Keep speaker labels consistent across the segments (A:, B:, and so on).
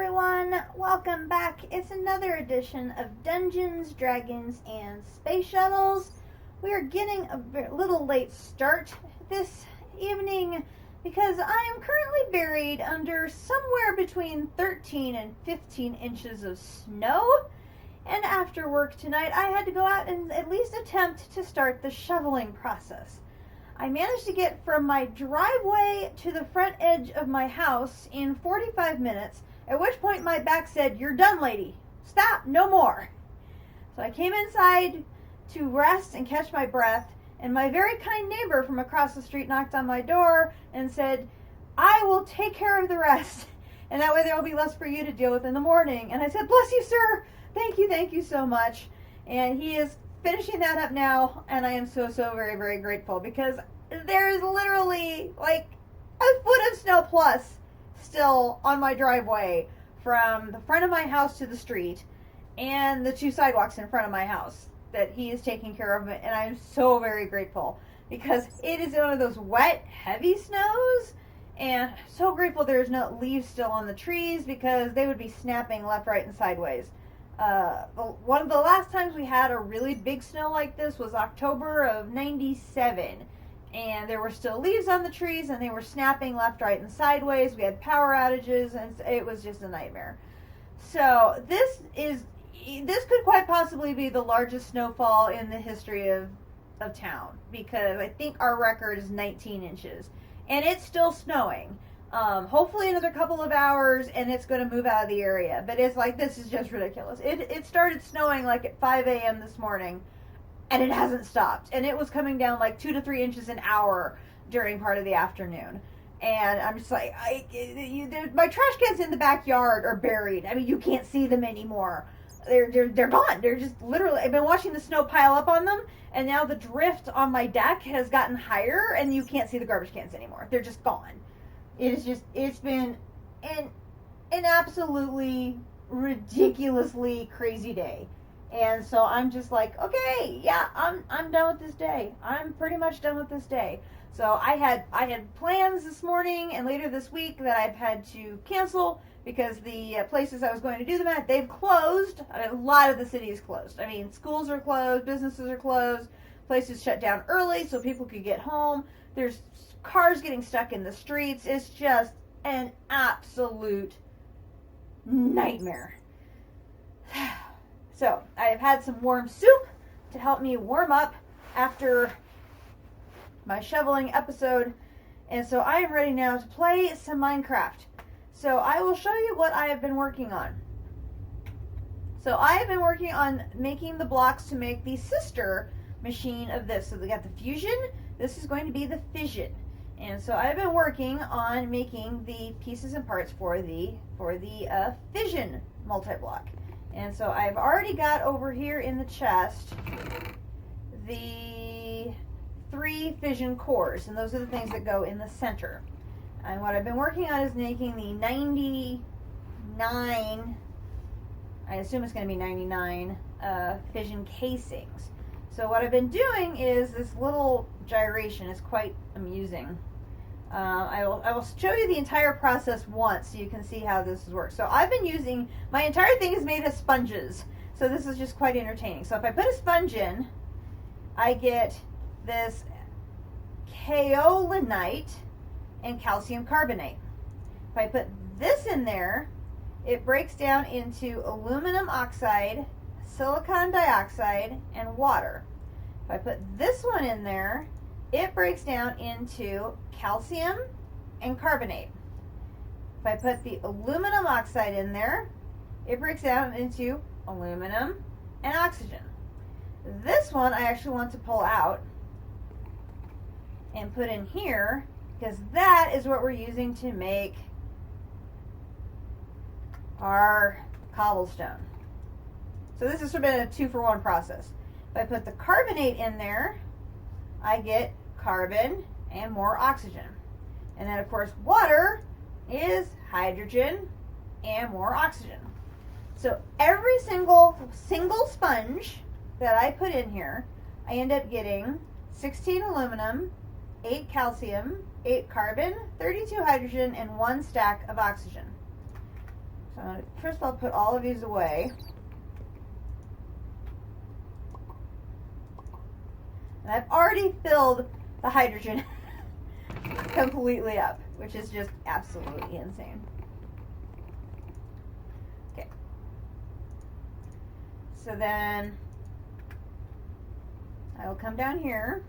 A: everyone, welcome back. It's another edition of Dungeons, Dragons, and Space Shuttles. We are getting a little late start this evening because I am currently buried under somewhere between 13 and 15 inches of snow. And after work tonight, I had to go out and at least attempt to start the shoveling process. I managed to get from my driveway to the front edge of my house in 45 minutes, at which point my back said, "You're done, lady. Stop, no more." So I came inside to rest and catch my breath, and my very kind neighbor from across the street knocked on my door and said, "I will take care of the rest, and that way there will be less for you to deal with in the morning." And I said, "Bless you, sir. Thank you so much." And he is finishing that up now, and I am so very, very grateful because there's literally like a foot of snow plus still on my driveway from the front of my house to the street and the two sidewalks in front of my house that he is taking care of it, and I'm so very grateful because it is one of those wet, heavy snows, and so grateful there's no leaves still on the trees because they would be snapping left, right, and sideways. One of the last times we had a really big snow like this was October of '97, and there were still leaves on the trees and they were snapping left, right, and sideways. We had power outages and it was just a nightmare. So this could quite possibly be the largest snowfall in the history of town, because I think our record is 19 inches and it's still snowing. Hopefully another couple of hours and it's going to move out of the area. But it's like, this is just ridiculous. It started snowing like at 5 a.m. this morning and it hasn't stopped. And it was coming down like 2 to 3 inches an hour during part of the afternoon. And I'm just like, my trash cans in the backyard are buried. I mean, you can't see them anymore. They're gone. They're just literally, I've been watching the snow pile up on them, and now the drift on my deck has gotten higher and you can't see the garbage cans anymore. They're just gone. It's been an absolutely ridiculously crazy day. And so I'm just like, okay, yeah, I'm done with this day. I'm pretty much done with this day. So I had plans this morning and later this week that I've had to cancel because the places I was going to do them at, they've closed. I mean, a lot of the city is closed. I mean, schools are closed, businesses are closed, places shut down early so people could get home. There's cars getting stuck in the streets. It's just an absolute nightmare. So I have had some warm soup to help me warm up after my shoveling episode, and so I am ready now to play some Minecraft. So I will show you what I have been working on. So I have been working on making the blocks to make the sister machine of this. So we got the Fusion. This is going to be the Fission. And so I've been working on making the pieces and parts for the Fission multi-block. And so I've already got over here in the chest the 3 fission cores, and those are the things that go in the center. And what I've been working on is making the 99, I assume it's going to be 99 fission casings. So what I've been doing is this little gyration is quite amusing. I will show you the entire process once so you can see how this works. So I've been using, my entire thing is made of sponges. So this is just quite entertaining. So if I put a sponge in, I get this kaolinite and calcium carbonate. If I put this in there, it breaks down into aluminum oxide, silicon dioxide, and water. If I put this one in there, it breaks down into calcium and carbonate. If I put the aluminum oxide in there, it breaks down into aluminum and oxygen. This one I actually want to pull out and put in here because that is what we're using to make our cobblestone. So this is sort of a 2-for-1 process. If I put the carbonate in there, I get carbon and more oxygen. And then of course water is hydrogen and more oxygen. So every single sponge that I put in here, I end up getting 16 aluminum, 8 calcium, 8 carbon, 32 hydrogen, and 1 stack of oxygen. So first of all, put all of these away. And I've already filled the hydrogen completely up, which is just absolutely insane. Okay. So then I will come down here.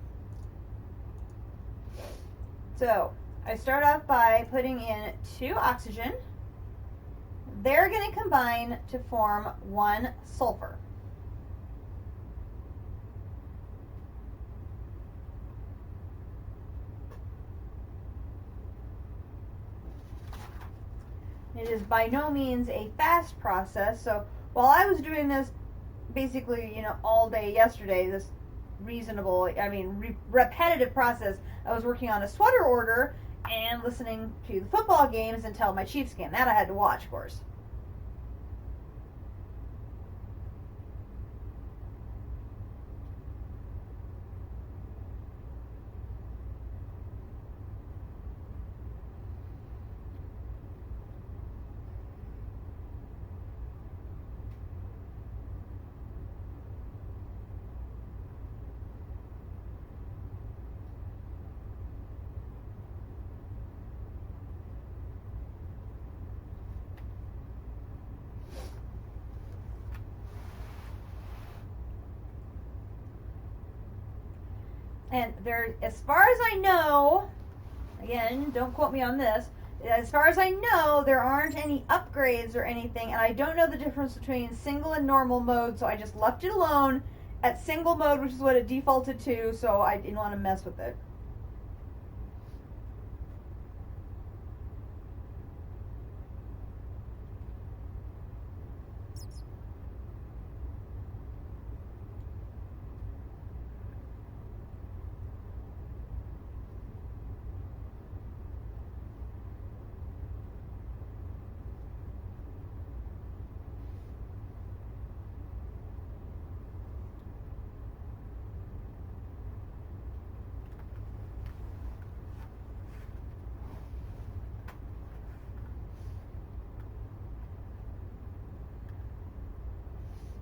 A: So I start off by putting in 2 oxygen. They're going to combine to form 1 sulfur. It is by no means a fast process, so while I was doing this basically, all day yesterday, this repetitive process, I was working on a sweater order and listening to the football games until my Chiefs game. That I had to watch, of course. And there, as far as I know, again, don't quote me on this, as far as I know, there aren't any upgrades or anything, and I don't know the difference between single and normal mode, so I just left it alone at single mode, which is what it defaulted to, so I didn't want to mess with it.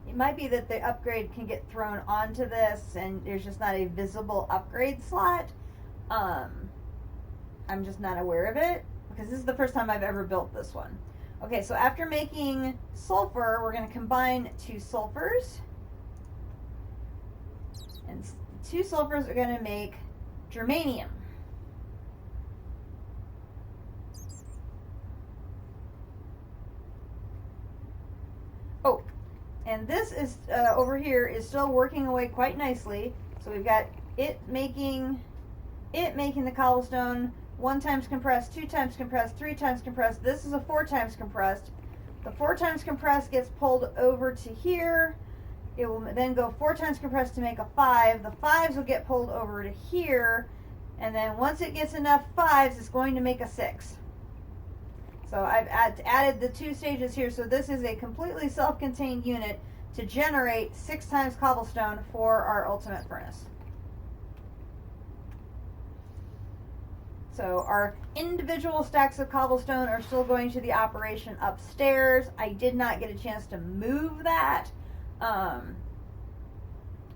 A: It might be that the upgrade can get thrown onto this and there's just not a visible upgrade slot. I'm just not aware of it because this is the first time I've ever built this one. Okay, so after making sulfur, we're going to combine 2 sulfurs. And 2 sulfurs are going to make germanium. Oh, and this is over here is still working away quite nicely. So we've got it making the cobblestone 1 times compressed, 2 times compressed, 3 times compressed. This is a 4 times compressed. The 4 times compressed gets pulled over to here. It will then go 4 times compressed to make a 5. The 5s will get pulled over to here. And then once it gets enough 5s, it's going to make a 6. So I've added the 2 stages here. So this is a completely self-contained unit to generate 6 times cobblestone for our ultimate furnace. So our individual stacks of cobblestone are still going to the operation upstairs. I did not get a chance to move that. I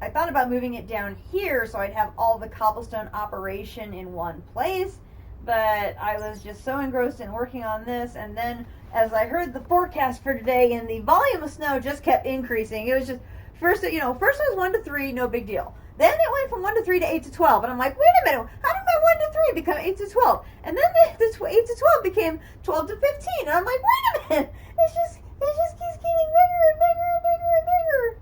A: thought about moving it down here so I'd have all the cobblestone operation in one place, but I was just so engrossed in working on this, and then as I heard the forecast for today and the volume of snow just kept increasing, it was just, first it was 1 to 3, no big deal. Then it went from 1 to 3 to 8 to 12, and I'm like, wait a minute, how did my 1 to 3 become 8 to 12? And then the 8 to 12 became 12 to 15, and I'm like, wait a minute, it just keeps getting bigger and bigger and bigger and bigger.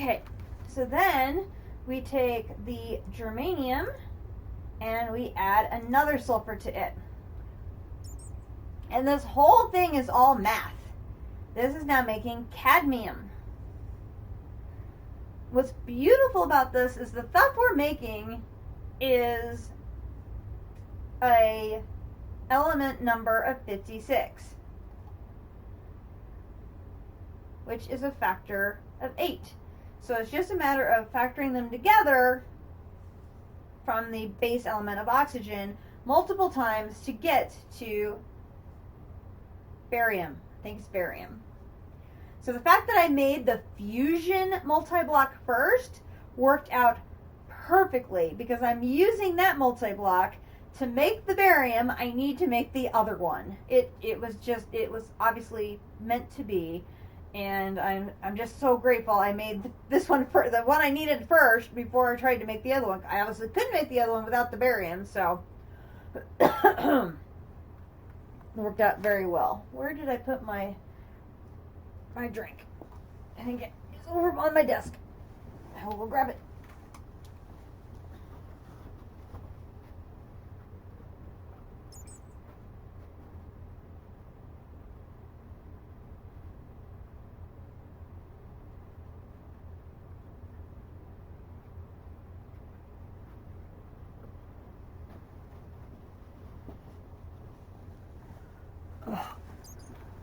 A: Okay, so then we take the germanium and we add another sulfur to it. And this whole thing is all math. This is now making cadmium. What's beautiful about this is the stuff we're making is a element number of 56, which is a factor of 8. So it's just a matter of factoring them together from the base element of oxygen multiple times to get to barium. I think it's barium. So the fact that I made the fusion multi-block first worked out perfectly because I'm using that multi-block to make the barium. I need to make the other one. It was obviously meant to be, and I'm just so grateful I made this one for the one I needed first before I tried to make the other one. I obviously couldn't make the other one without the barium, so it worked out very well. Where did I put my drink? I think it's over on my desk. I will go grab it.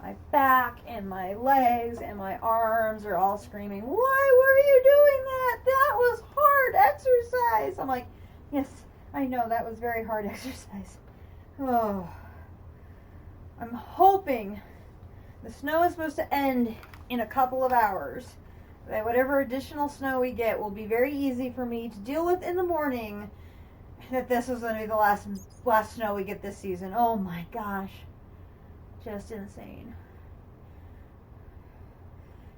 A: My back and my legs and my arms are all screaming, "Why were you doing that? That was hard exercise." I'm like, yes, I know that was very hard exercise. Oh, I'm hoping the snow is supposed to end in a couple of hours. That whatever additional snow we get will be very easy for me to deal with in the morning. That this is going to be the last snow we get this season. Oh my gosh. Just insane.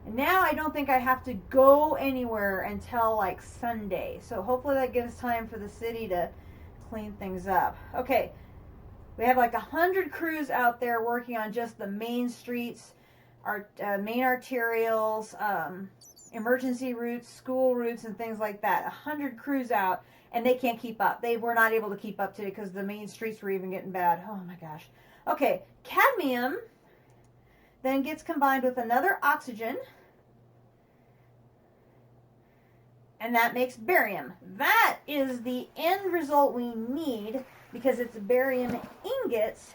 A: And now I don't think I have to go anywhere until like Sunday. So hopefully that gives time for the city to clean things up. Okay, we have like 100 crews out there working on just the main streets, our main arterials, emergency routes, school routes, and things like that. 100 crews out, and they can't keep up. They were not able to keep up today because the main streets were even getting bad. Oh my gosh. Okay, cadmium then gets combined with another oxygen, and that makes barium. That is the end result we need because it's barium ingots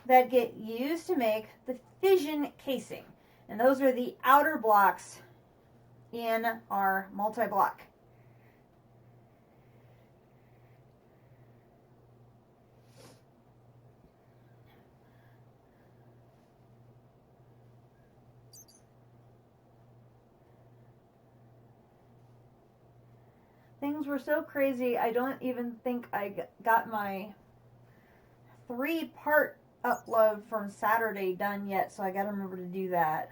A: that get used to make the fission casing. And those are the outer blocks in our multi-block. Things were so crazy, I don't even think I got my 3-part upload from Saturday done yet, so I gotta remember to do that.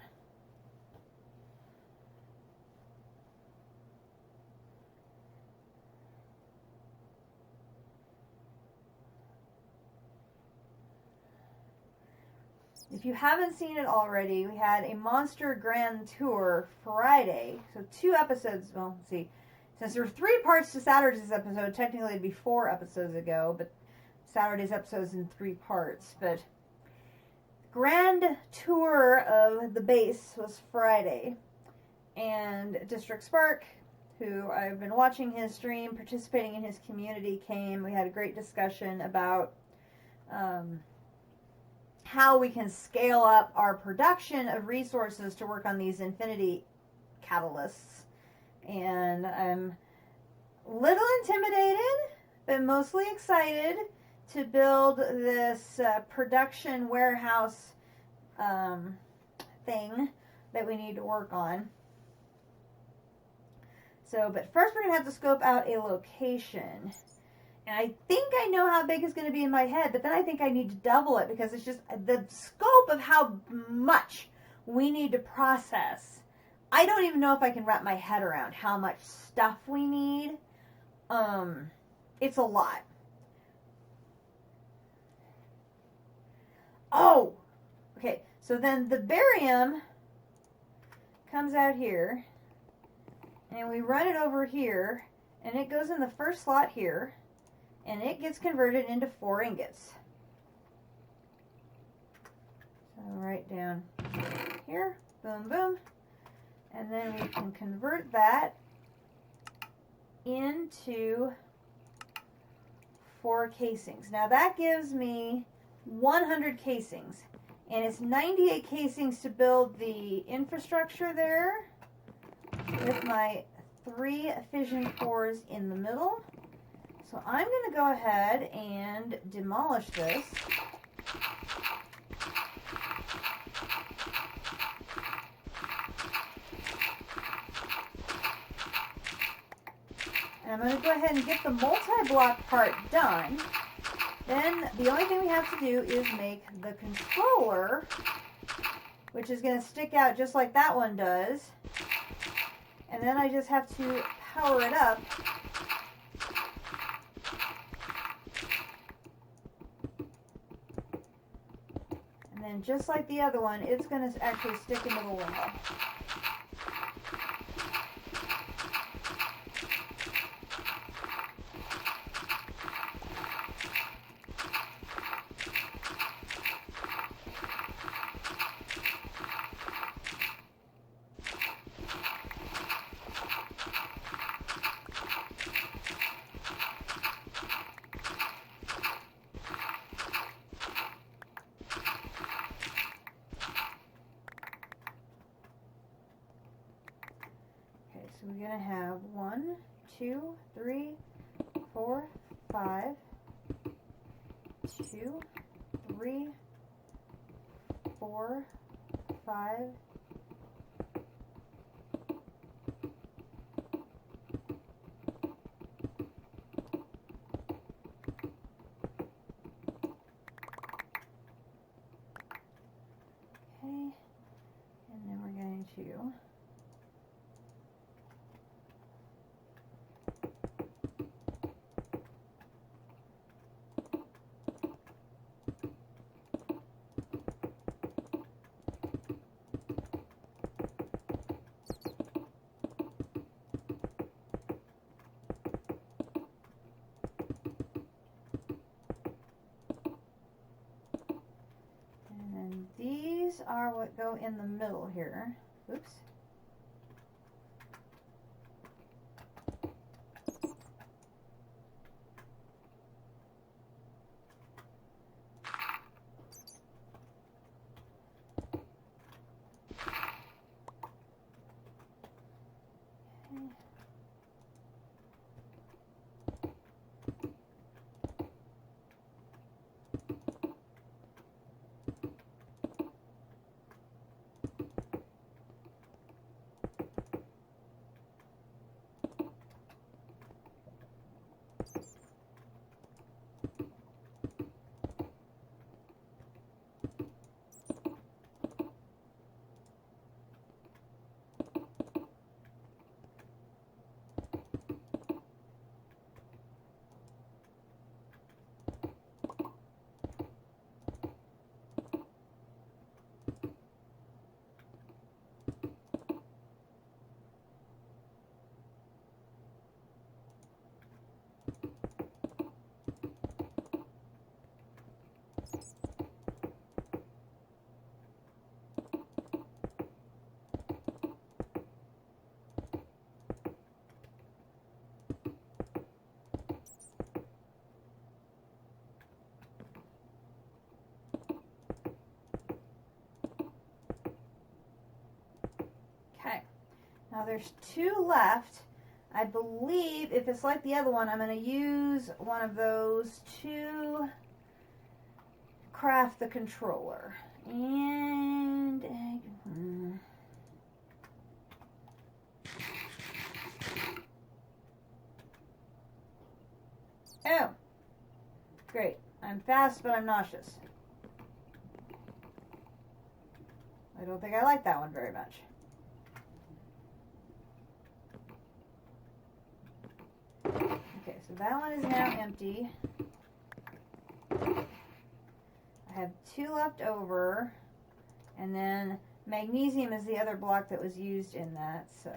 A: If you haven't seen it already, we had a Monster Grand Tour Friday, so 2 episodes, well, let's see. Since there were 3 parts to Saturday's episode, technically it'd be 4 episodes ago, but Saturday's episode is in 3 parts. But grand tour of the base was Friday, and District Spark, who I've been watching his stream, participating in his community, came. We had a great discussion about how we can scale up our production of resources to work on these infinity catalysts. And I'm a little intimidated, but mostly excited to build this production warehouse thing that we need to work on. So, but first we're going to have to scope out a location. And I think I know how big it's going to be in my head, but then I think I need to double it because it's just the scope of how much we need to process. I don't even know if I can wrap my head around how much stuff we need. It's a lot. Oh! Okay, so then the barium comes out here. and we run it over here, and it goes in the first slot here, and it gets converted into 4 ingots. So right down here, boom, boom, and then we can convert that into 4 casings. Now that gives me 100 casings, and it's 98 casings to build the infrastructure there with my 3 fission cores in the middle. So I'm going to go ahead and demolish this. And I'm going to go ahead and get the multi-block part done. Then the only thing we have to do is make the controller, which is going to stick out just like that one does. And then I just have to power it up. And then just like the other one, it's going to actually stick into the wall. So we're going to have 1, 2, 3, 4, 5, 2, 3, 4, 5, okay, and then we're going to these are what go in the middle here. Oops. Okay. Okay, now there's 2 left. I believe if it's like the other one, I'm going to use one of those to craft the controller. And oh, great. I'm fast, but I'm nauseous. I don't think I like that one very much. Okay, so that one is now empty. I have 2 left over, and then magnesium is the other block that was used in that, so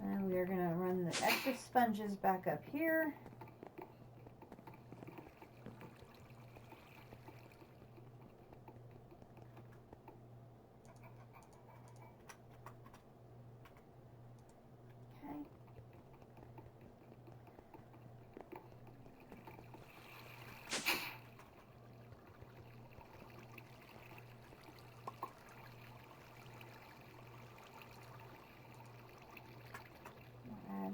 A: And we are going to run the extra sponges back up here. Okay. Add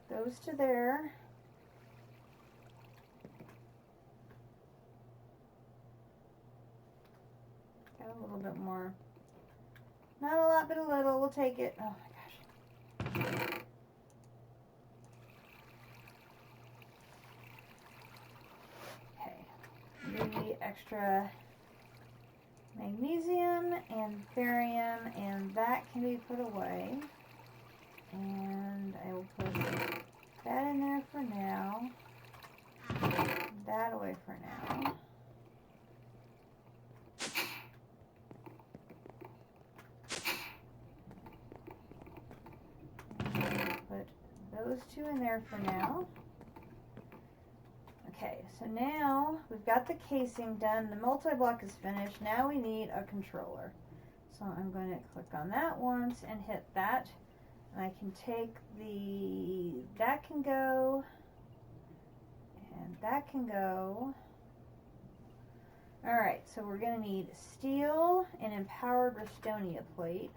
A: those to there. Got a little bit more. Not a lot, but a little. We'll take it. Oh my gosh. Okay. The extra magnesium and barium, and that can be put away. And I will put that in there for now. That away for now. Put those two in there for now. Okay, so now we've got the casing done. The multi-block is finished. Now we need a controller. So I'm going to click on that once and hit that. And I can take that can go, and that can go. Alright, so we're going to need steel and empowered Restonia plate.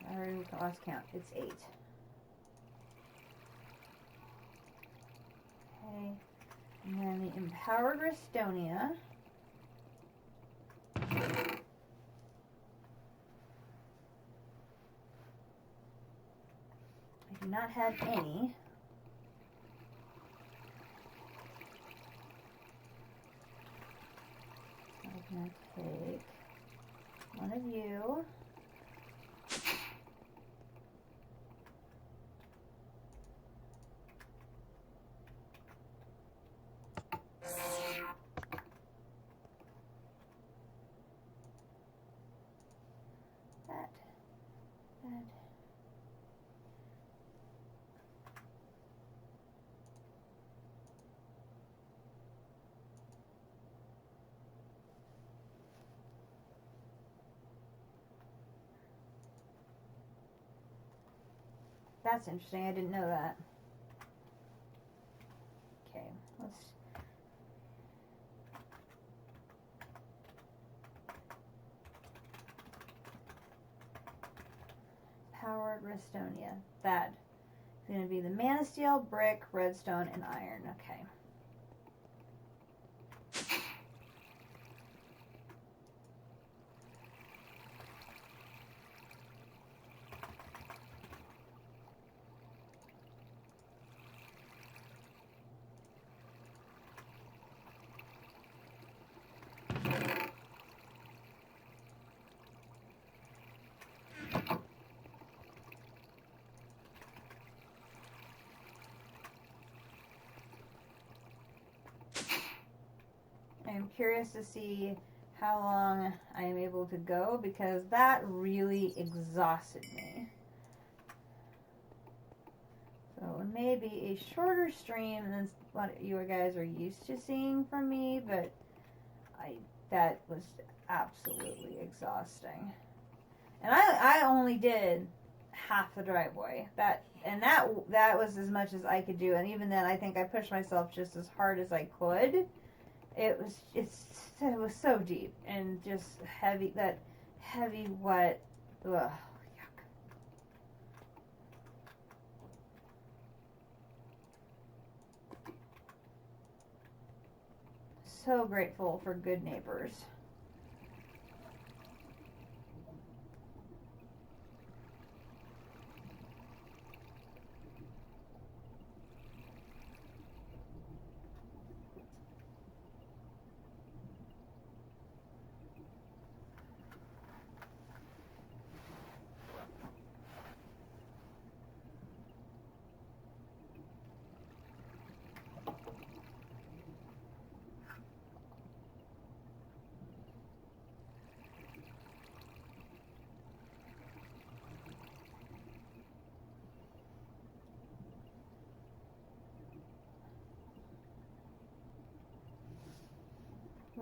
A: I already lost count. It's 8. Okay. And then the empowered Restonia. I do not have any. I'm going to take one of you. That's interesting. I didn't know that. Okay, let's... Powered Restonia. That is going to be the Mana Steel, Brick, Redstone, and Iron. Okay. I'm curious to see how long I am able to go, because that really exhausted me. So it may be a shorter stream than what you guys are used to seeing from me, but that was absolutely exhausting. And I only did half the driveway. That was as much as I could do, and even then I think I pushed myself just as hard as I could. It was so deep and just heavy, that heavy, wet, ugh, yuck. So grateful for good neighbors.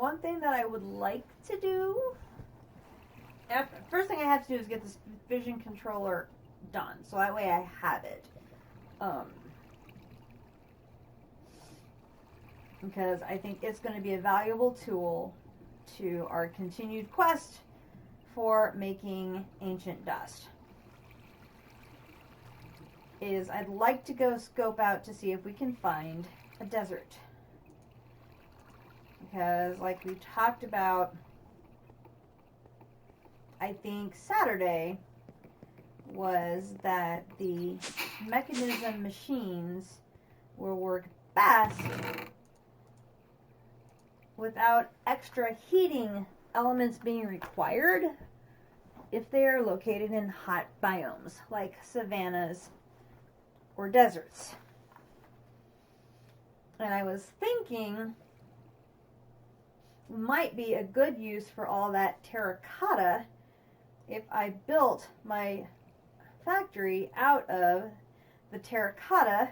A: one thing that I would like to do, first thing I have to do is get this Fission controller done, so that way I have it. Because I think it's going to be a valuable tool to our continued quest for making ancient dust. I'd like to go scope out to see if we can find a desert. Because like we talked about, I think Saturday, was that the mechanism machines will work best without extra heating elements being required if they are located in hot biomes like savannas or deserts. And I was thinking might be a good use for all that terracotta if I built my factory out of the terracotta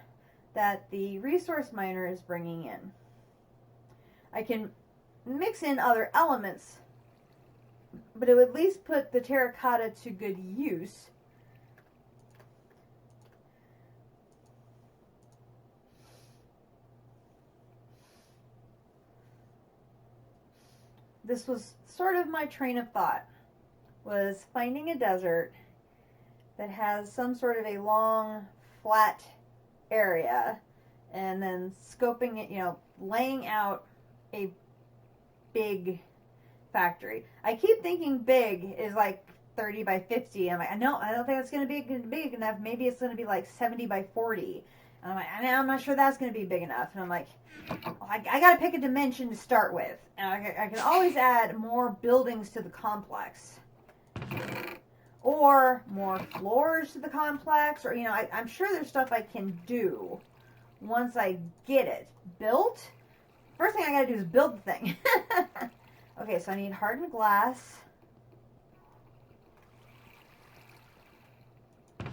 A: that the resource miner is bringing in. I can mix in other elements, but it would at least put the terracotta to good use. This was sort of my train of thought, was finding a desert that has some sort of a long, flat area, and then scoping it, laying out a big factory. I keep thinking big is like 30 by 50. I'm like, no, I don't think that's going to be big enough. Maybe it's going to be like 70 by 40. And I'm like, I'm not sure that's going to be big enough. And I'm like, I got to pick a dimension to start with. And I can always add more buildings to the complex. Or more floors to the complex. Or, I'm sure there's stuff I can do once I get it built. First thing I got to do is build the thing. Okay, so I need hardened glass.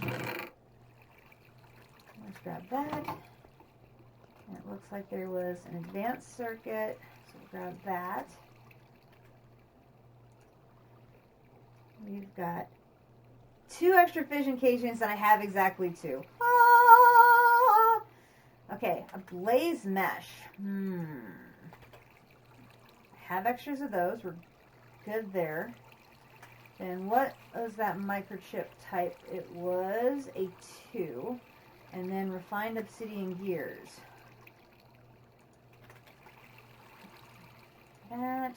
A: Let's grab that. And it looks like there was an advanced circuit, so we'll grab that. We've got 2 extra fission casings, and I have exactly 2. Ah! Okay, a blaze mesh. Have extras of those. We're good there. Then what was that microchip type? It was a 2. And then refined obsidian gears. That.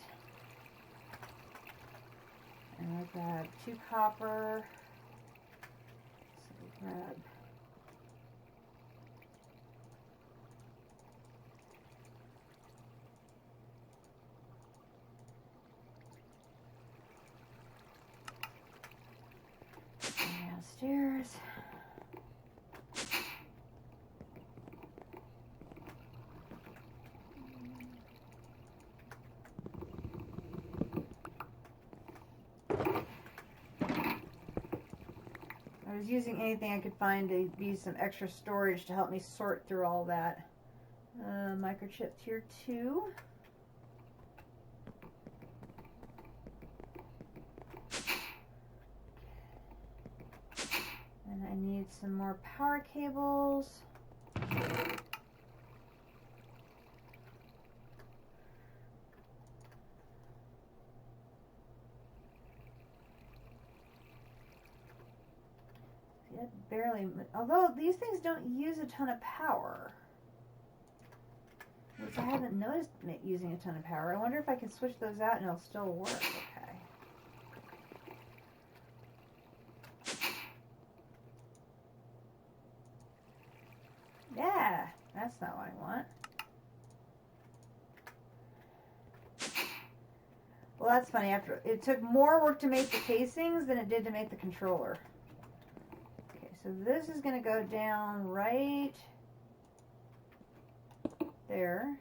A: And I'll grab 2 copper. So we'll grab downstairs. I was using anything I could find to be some extra storage to help me sort through all that. Microchip tier 2. And I need some more power cables. Barely, although these things don't use a ton of power, which I haven't noticed using a ton of power. I wonder if I can switch those out and it'll still work. Okay. Yeah, that's not what I want. Well, that's funny. After it took more work to make the casings than it did to make the controller. So this is going to go down right there.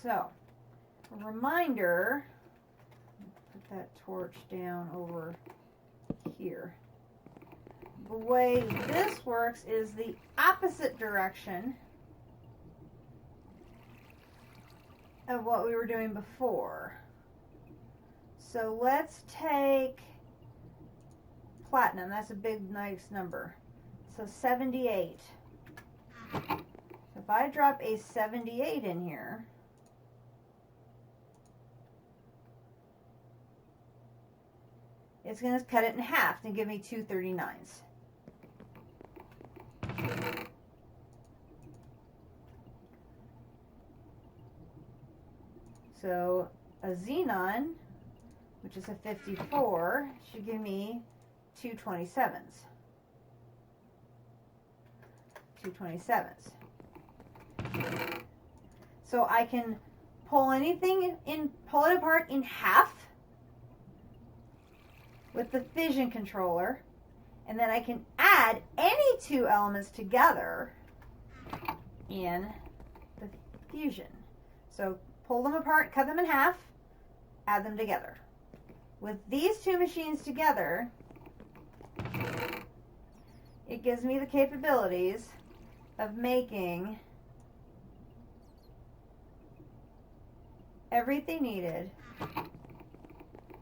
A: So, a reminder, put that torch down over here. The way this works is the opposite direction of what we were doing before. So let's take platinum. That's a big, nice number. So 78. So if I drop a 78 in here, it's going to cut it in half and give me two 39s. So a xenon, which is a 54, should give me two 27s. Two 27s. So I can pull anything in, pull it apart in half with the fission controller, and then I can add any two elements together in the fusion. So pull them apart, cut them in half, add them together. With these two machines together, it gives me the capabilities of making everything needed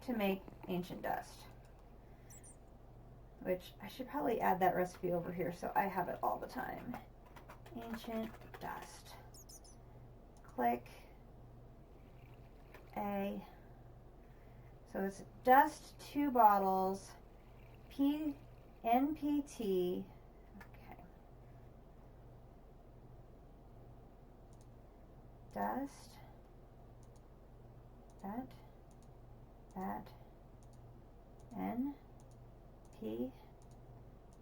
A: to make ancient dust. Which I should probably add that recipe over here so I have it all the time. Ancient dust. Click A. So it's dust, 2 bottles, NPT. Okay. Dust. That. N. P.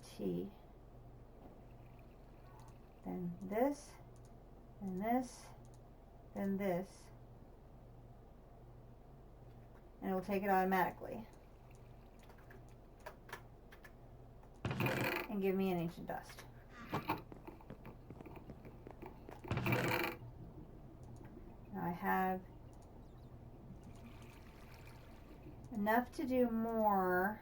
A: T. Then this. Then this. Then this. And it will take it automatically and give me an ancient dust. Now I have enough to do more.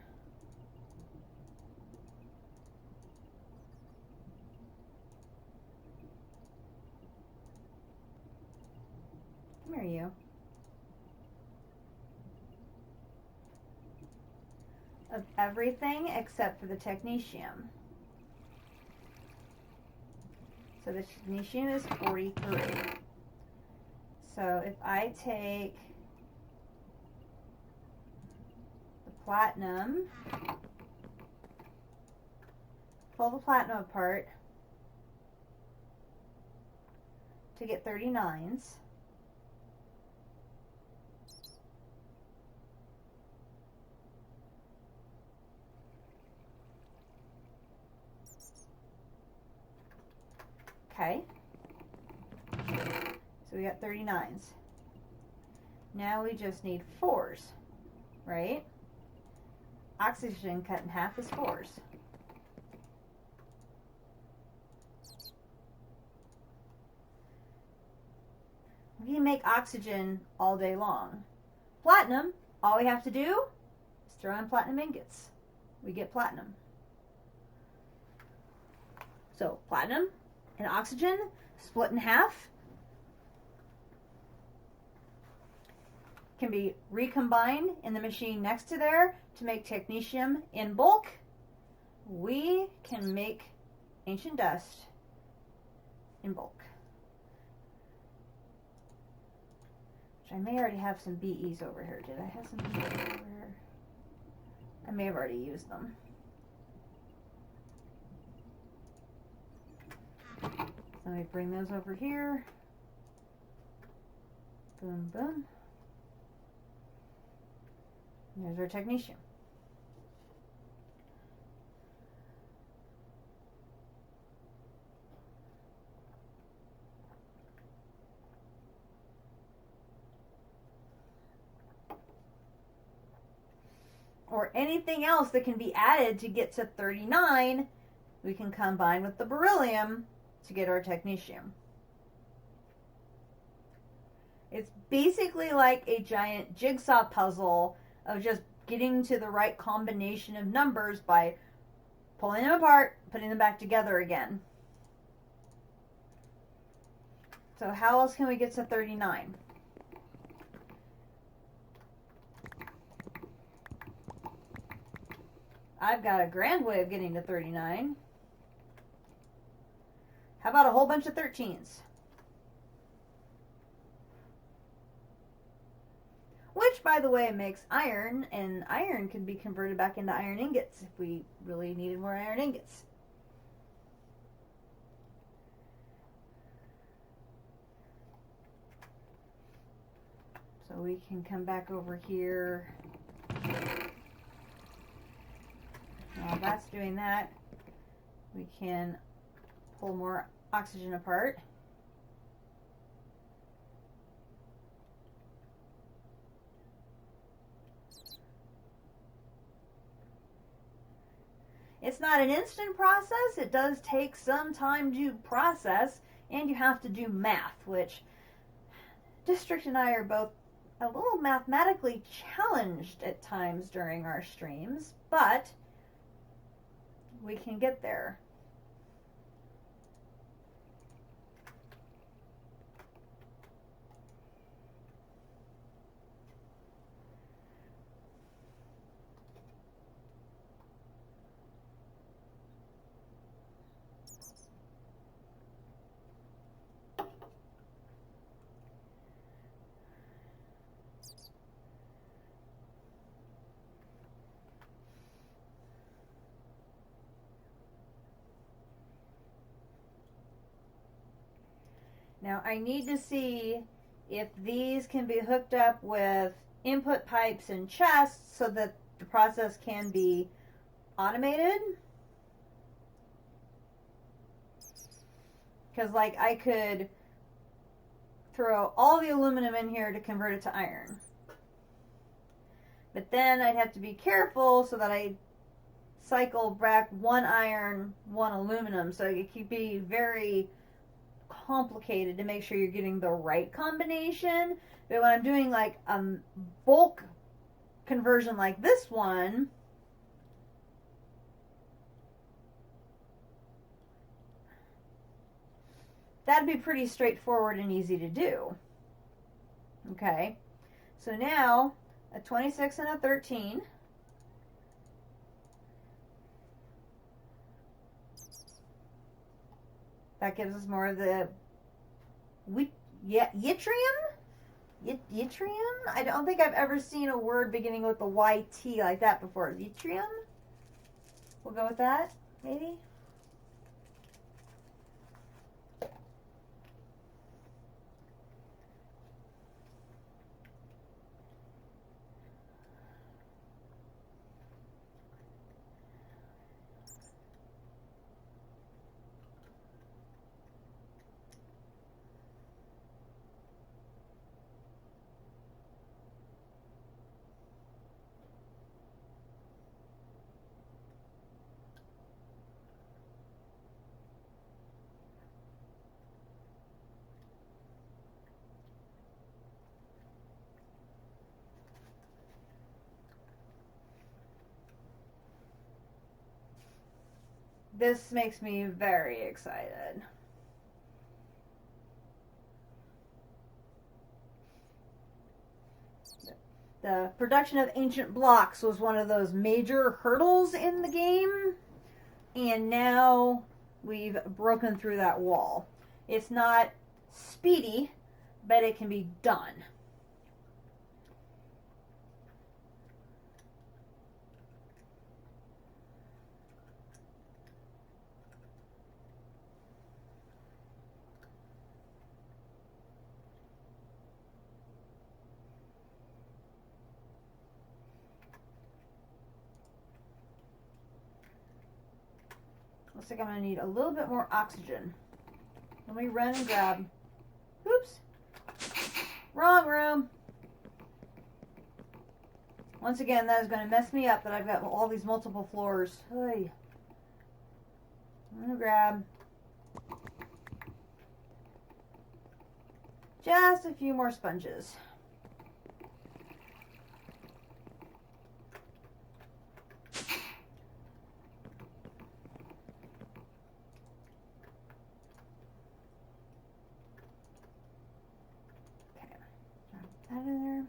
A: Come here, you. Of everything except for the technetium. So the technetium is 43. So if I take the platinum, pull the platinum apart to get 39s. Okay, so we got 39s. Now we just need 4s, right? Oxygen cut in half is 4s. We can make oxygen all day long. Platinum, all we have to do is throw in platinum ingots. We get platinum. So platinum and oxygen split in half can be recombined in the machine next to there to make technetium in bulk. We can make ancient dust in bulk. Which I may already have some BEs over here. Did I have some BEs over here? I may have already used them. Let me bring those over here. Boom, boom. And there's our technetium. Or anything else that can be added to get to 39, we can combine with the beryllium to get our technetium. It's basically like a giant jigsaw puzzle of just getting to the right combination of numbers by pulling them apart, putting them back together again. So how else can we get to 39? I've got a grand way of getting to 39. How about a whole bunch of 13s? Which, by the way, makes iron, and iron can be converted back into iron ingots if we really needed more iron ingots. So we can come back over here. While that's doing that, we can pull more oxygen apart. It's not an instant process. It does take some time to process, and you have to do math, which District and I are both a little mathematically challenged at times during our streams, but we can get there. Now I need to see if these can be hooked up with input pipes and chests so that the process can be automated. Because like I could throw all the aluminum in here to convert it to iron. But then I'd have to be careful so that I cycle back one iron, one aluminum. So it could be very complicated to make sure you're getting the right combination. But when I'm doing like a bulk conversion like this one, that'd be pretty straightforward and easy to do. Okay, so now a 26 and a 13. That gives us more of the yttrium? Yttrium? I don't think I've ever seen a word beginning with the YT like that before. Yttrium? We'll go with that, maybe? This makes me very excited. The production of ancient blocks was one of those major hurdles in the game, and now we've broken through that wall. It's not speedy, but it can be done. Looks like I'm going to need a little bit more oxygen. Let me run and grab. Oops. Wrong room. Once again, that is going to mess me up that I've got all these multiple floors. Hey. I'm going to grab. Just a few more sponges. Okay, drop that in there.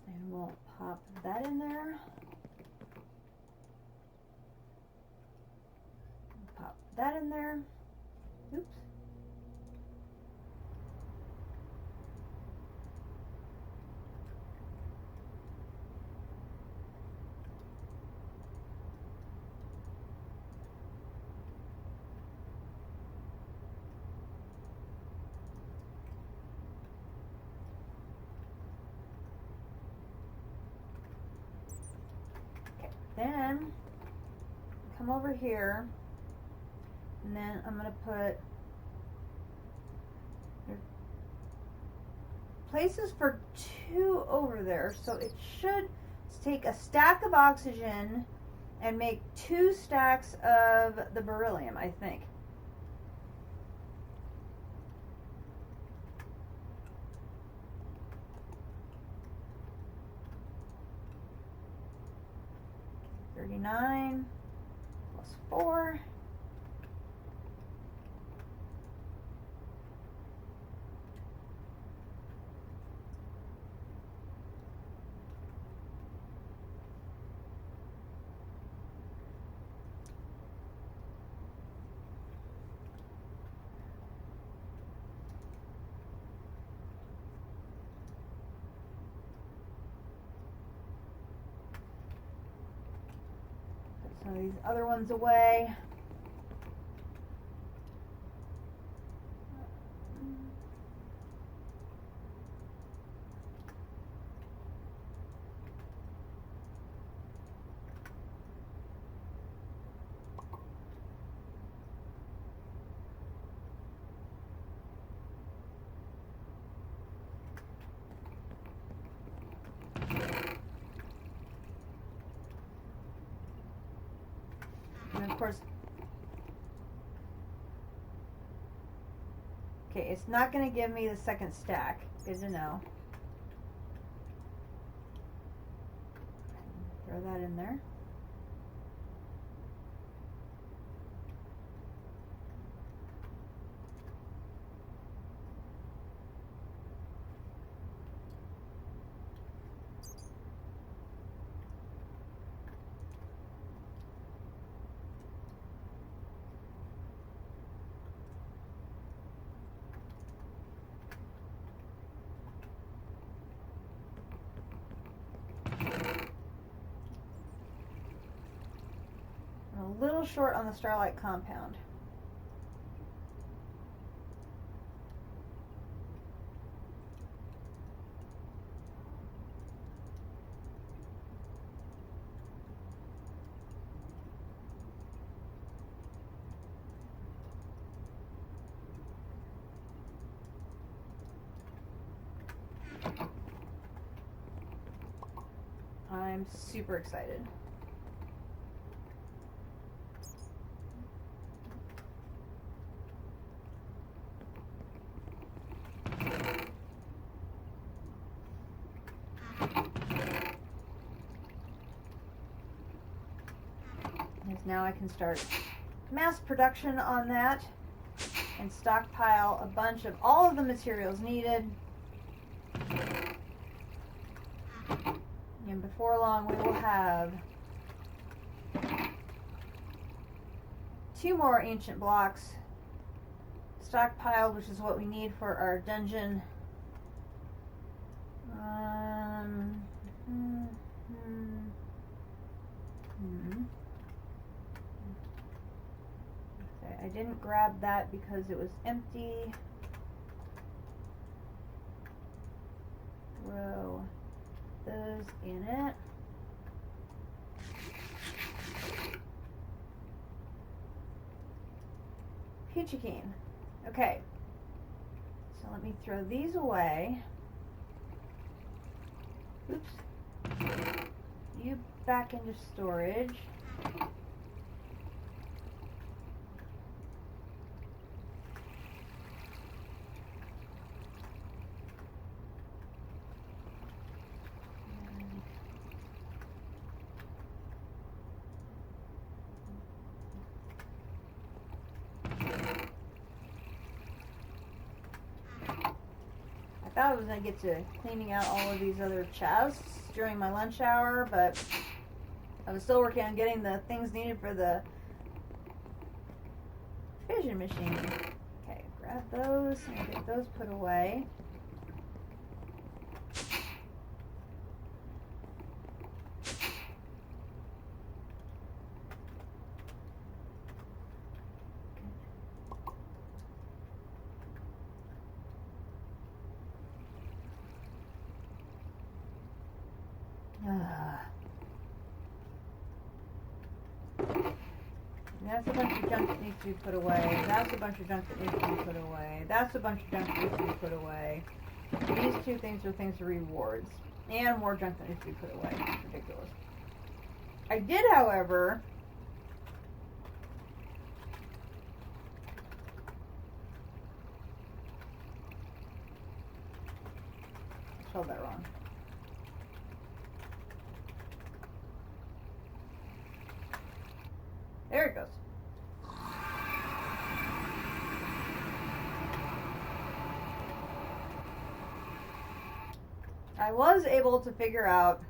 A: And we'll pop that in there. Pop that in there. Oops. Then come over here, and then I'm going to put places for 2 over there. So it should take a stack of oxygen and make 2 stacks of the beryllium, I think. $39 plus 4. Some of these other ones away. And of course, okay, it's not going to give me the second stack. Good to know. Throw that in there. A little short on the Starlight compound. I'm super excited. Now I can start mass production on that and stockpile a bunch of all of the materials needed. And before long we will have 2 more ancient blocks stockpiled, which is what we need for our dungeon. I didn't grab that because it was empty. Throw those in it. Peachy keen. Okay. So let me throw these away. Oops. you back into storage. I thought I was going to get to cleaning out all of these other chests during my lunch hour, but I was still working on getting the things needed for the fission machine. Okay, grab those and get those put away. That's a bunch of junk that needs to be put away. That's a bunch of junk that needs to be put away. That's a bunch of junk that needs to be put away. These two things are things for rewards. And more junk that needs to be put away. It's ridiculous. I did, however... I spelled that wrong. There it goes. I was able to figure out...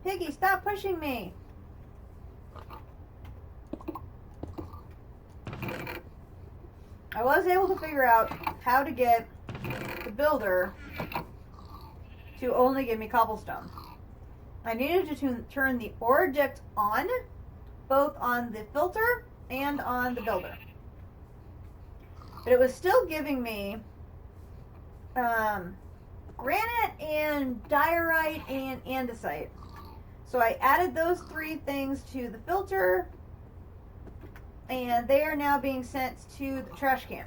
A: Piggy, stop pushing me! I was able to figure out how to get the builder to only give me cobblestone. I needed to turn the ore dict on, both on the filter and on the builder. But it was still giving me granite and diorite and andesite. So I added those three things to the filter, and they are now being sent to the trash can.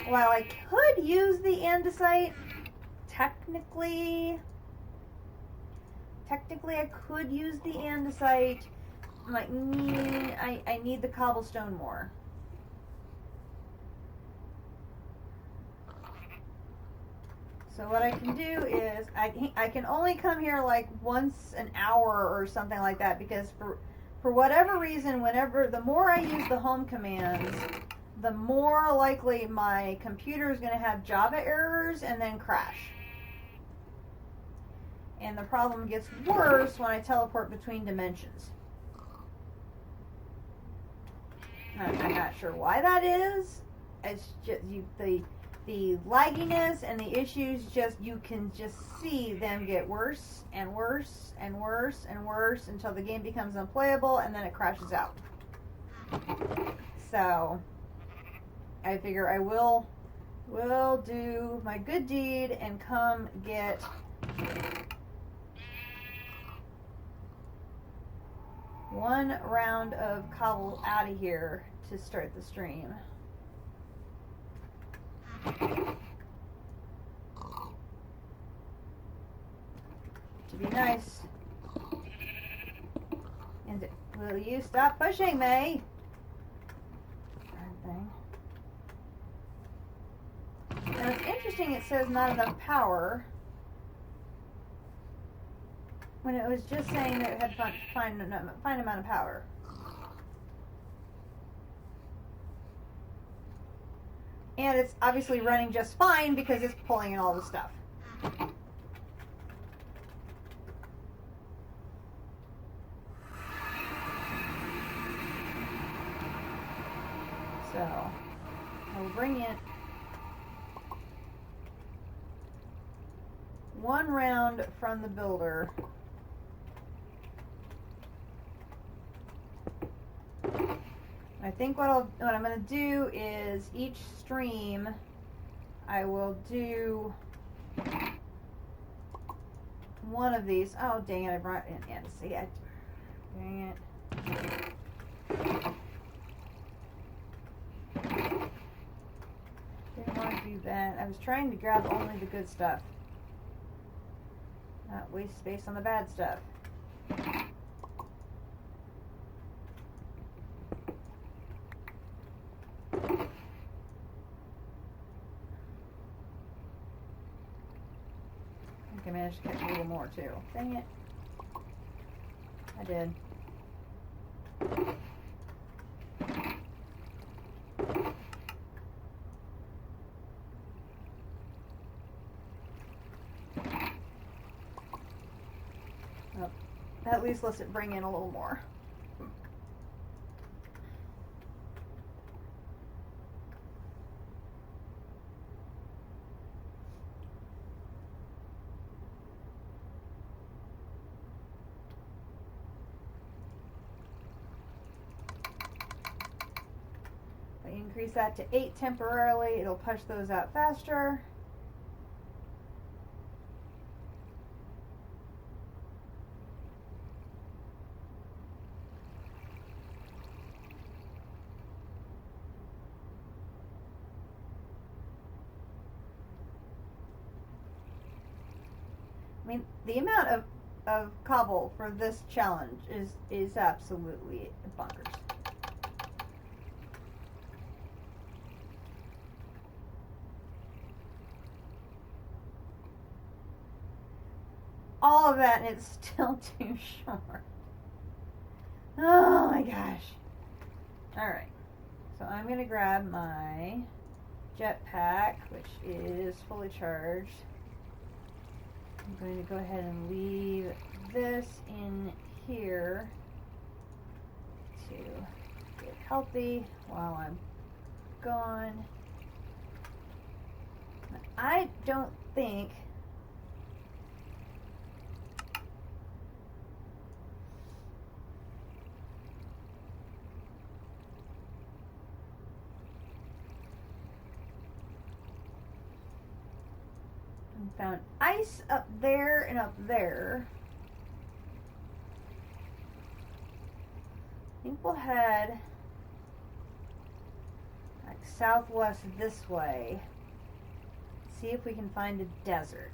A: While I could use the andesite, technically I could use the andesite. I'm like, I need the cobblestone more. So what I can do is, I can only come here like once an hour or something like that, because for whatever reason, the more I use the home commands, the more likely my computer is going to have Java errors and then crash. And the problem gets worse when I teleport between dimensions. I'm not sure why that is. It's just the lagginess and the issues, you can just see them get worse and worse and worse and worse until the game becomes unplayable and then it crashes out. So I figure I will do my good deed and come get one round of cobble out of here to start the stream. To be nice. And will you stop pushing me? Thing. Now it's interesting it says not enough power when it was just saying that it had fine amount of power. And it's obviously running just fine because it's pulling in all the stuff. So, I'll bring in one round from the builder. I think what I'm going to do is each stream I will do one of these. Oh dang it, I brought in andesite. Dang it. Didn't want to do that. I was trying to grab only the good stuff. Not waste space on the bad stuff. I managed to catch a little more too. Dang it. I did. Oh, that at least lets it bring in a little more. Increase that to 8 temporarily. It'll push those out faster. I mean, the amount of cobble for this challenge is absolutely bonkers. All of that, and it's still too short. Oh my gosh. Alright. So I'm going to grab my jetpack, which is fully charged. I'm going to go ahead and leave this in here to get healthy while I'm gone. I don't think found ice up there and up there. I think we'll head like southwest this way. See if we can find a desert.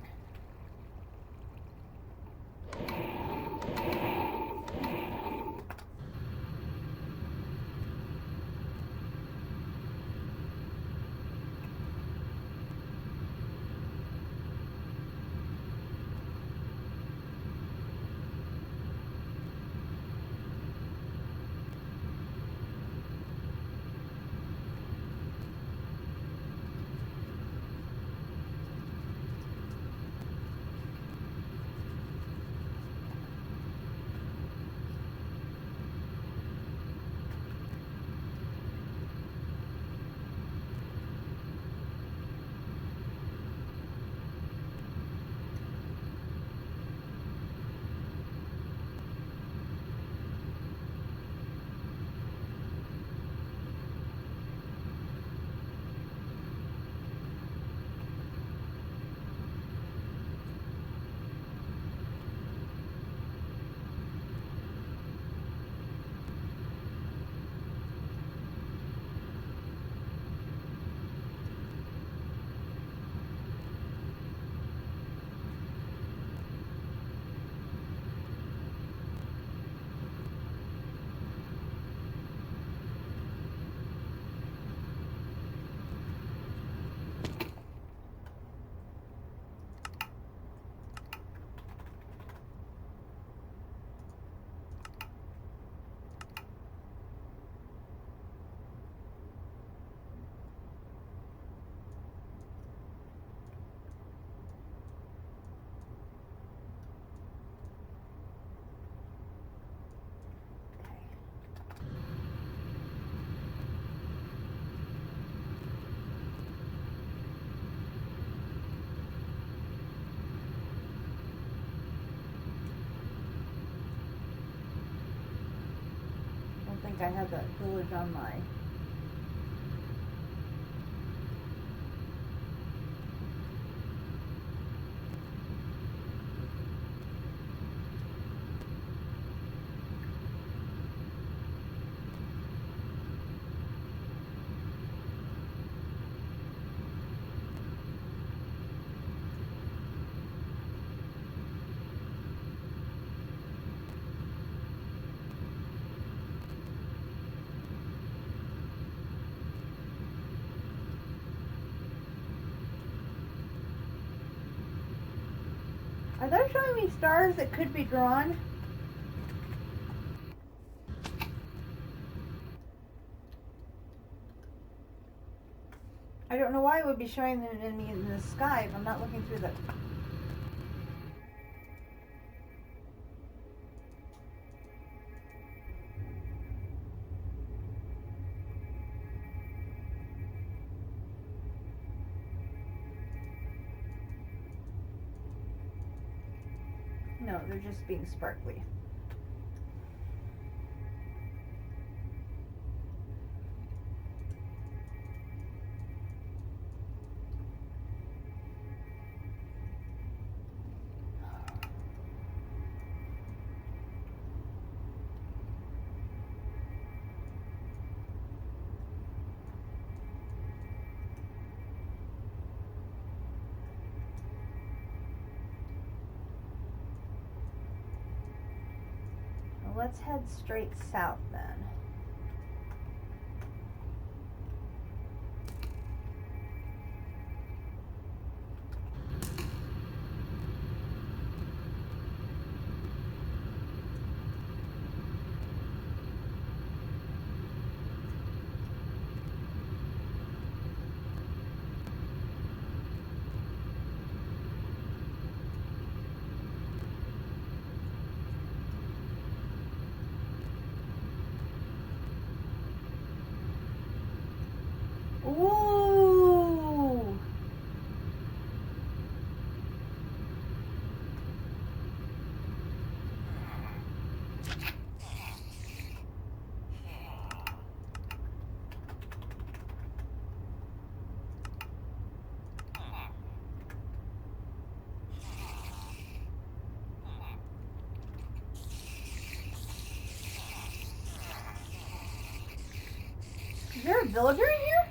A: I have that village on my Are they showing me stars that could be drawn? I don't know why it would be showing them in me in the sky if I'm not looking through the... No, they're just being sparkly. Let's head straight south then. Ooh! Is there a villager in here?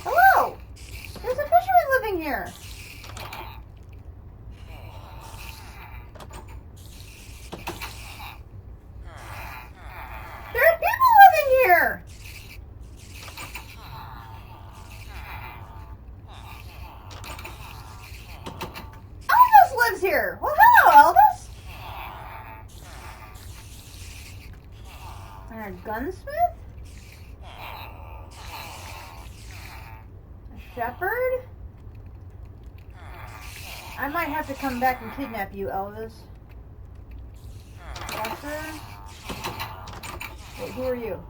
A: Hello! There's a fisherman living here! There are people living here! Elvis lives here! Well, hello, Elvis! And a gunsmith? Shepherd? I might have to come back and kidnap you, Elvis. Washer? Wait, who are you?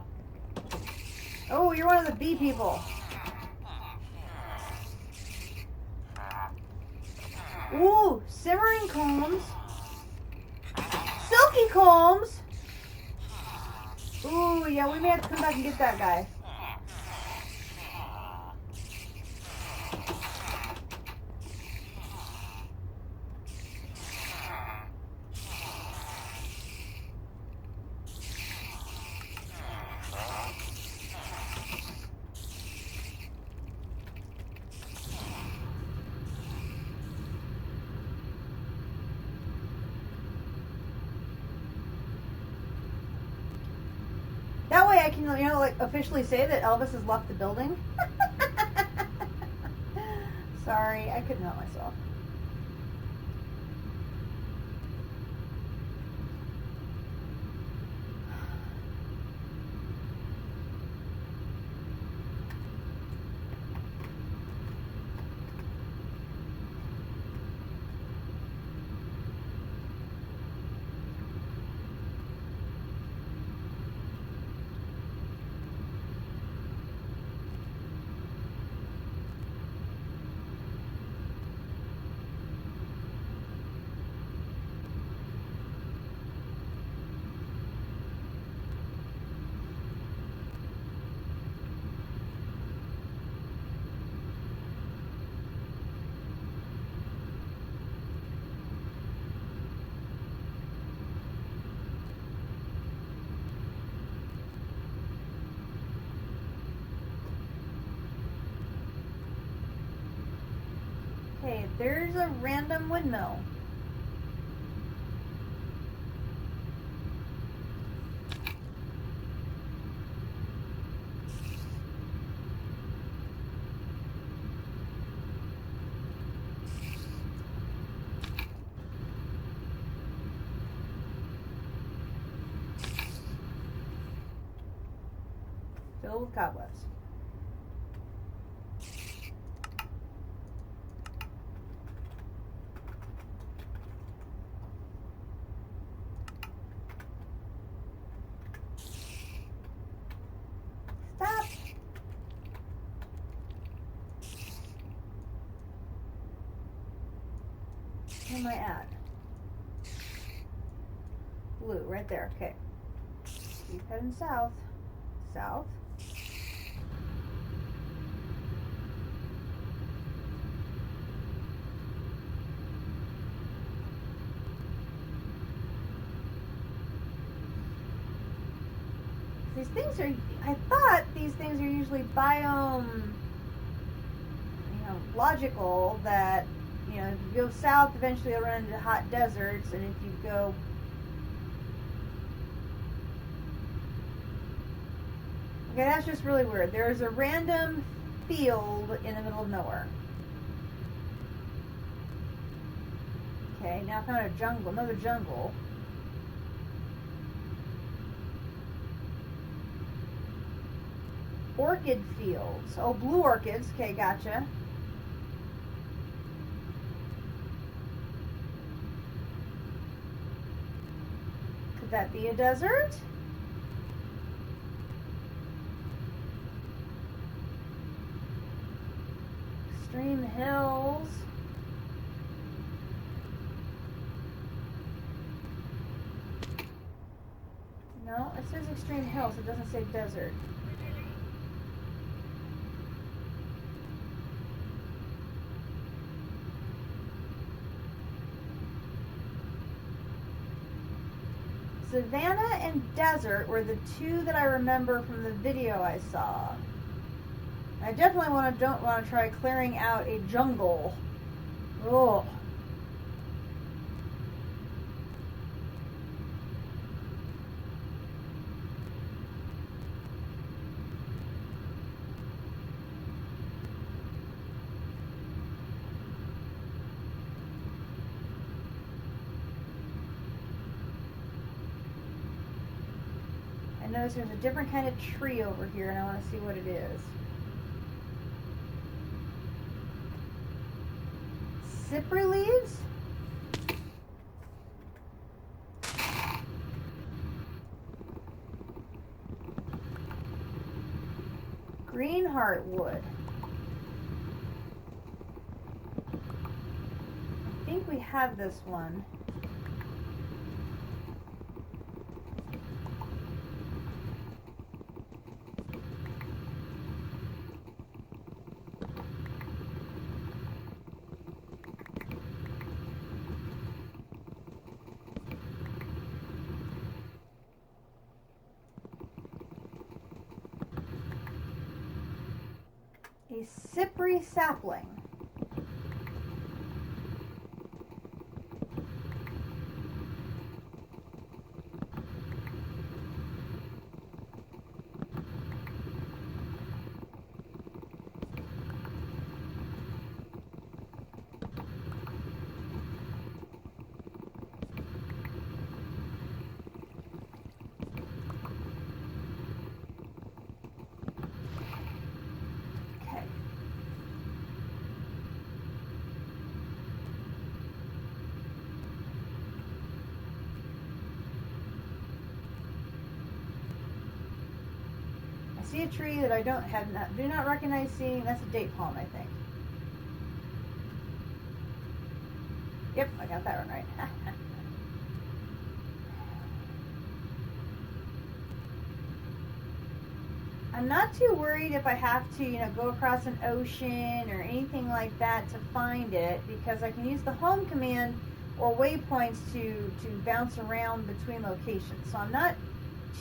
A: Oh, you're one of the bee people. Ooh, simmering combs. Silky combs. Ooh, yeah, we may have to come back and get that guy. That way I can, like officially say that Elvis has left the building. Sorry, I couldn't help myself. Okay, there's a random windmill. Filled with cobwebs. Stop! Where am I at? Blue, right there, okay. Keep heading south. South. These things are, I thought these things are usually biome, logical, that, if you go south, eventually you'll run into hot deserts, and if you go, okay, that's just really weird. There's a random field in the middle of nowhere. Okay, now I found a jungle, another jungle. Orchid fields. Oh, blue orchids. Okay, gotcha. Could that be a desert? Extreme hills. No, it says extreme hills. It doesn't say desert. Savannah and desert were the two that I remember from the video I saw. I definitely don't want to try clearing out a jungle. Oh. I notice there's a different kind of tree over here, and I want to see what it is. Cypre leaves? Green heartwood. I think we have this one. A cypre sapling. See a tree that I do not recognize seeing. That's a date palm, I think. Yep, I got that one right. I'm not too worried if I have to, go across an ocean or anything like that to find it, because I can use the home command or waypoints to bounce around between locations. So I'm not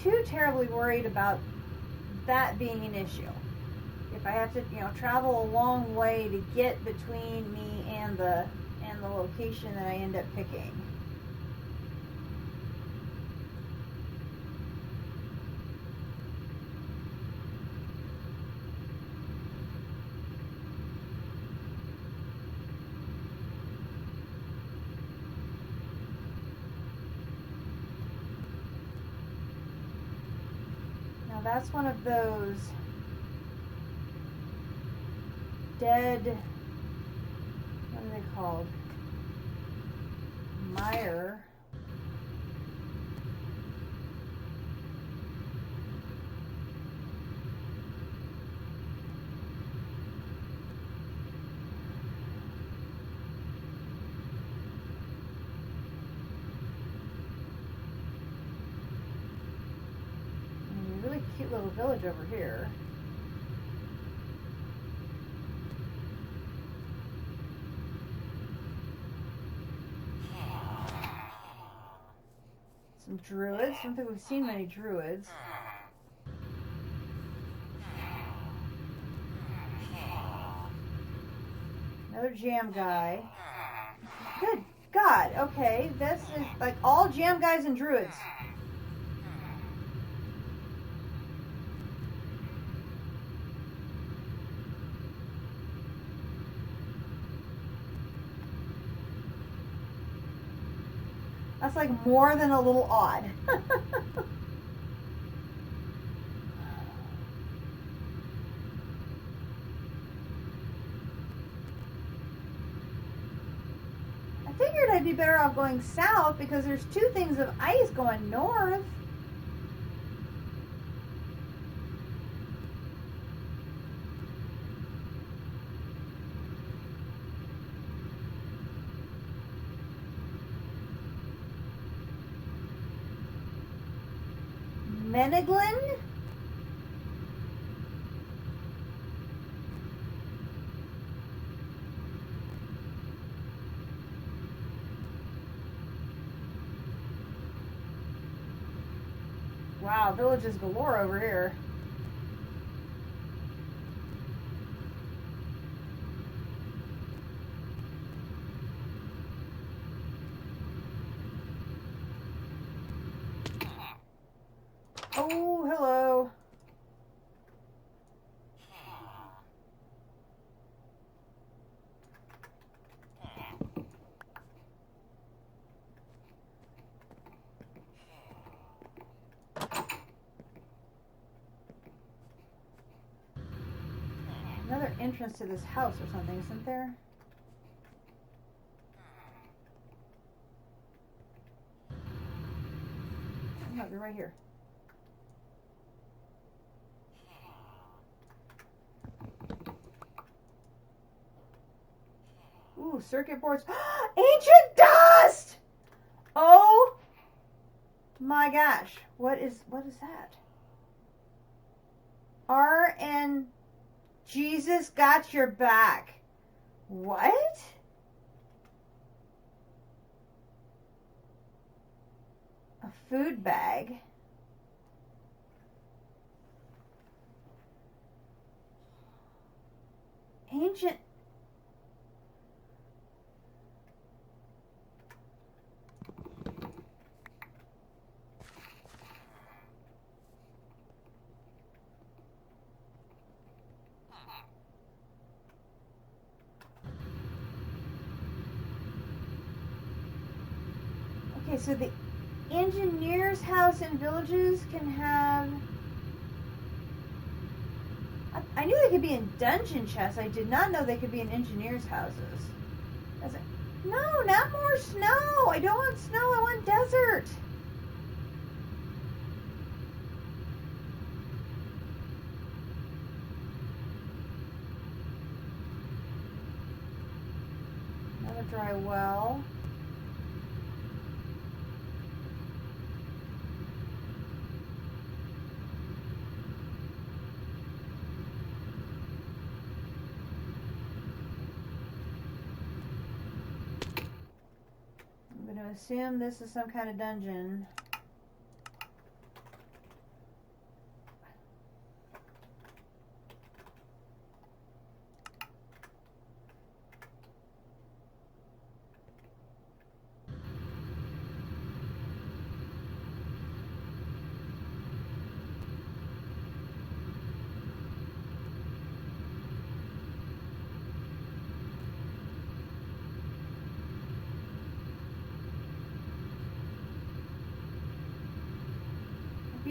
A: too terribly worried about that being an issue. If I have to, travel a long way to get between me and and the location that I end up picking. Now that's one of those dead, what are they called? Mire. A really cute little village over here. Some druids. I don't think we've seen many druids. Another jam guy. Good God. Okay, this is like all jam guys and druids. That's like more than a little odd. I figured I'd be better off going south because there's two things of ice going north. Meneglin? Wow, villages galore over here. Oh, hello. Another entrance to this house or something, isn't there? No, they're right here. Ooh, circuit boards. Ancient dust! Oh my gosh. What is that? RN Jesus got your back. What? A food bag. Ancient. Okay, so the engineer's house in villages can have... I knew they could be in dungeon chests. I did not know they could be in engineers' houses. No, not more snow. I don't want snow. I want desert. Another dry well. I'm going to assume this is some kind of dungeon.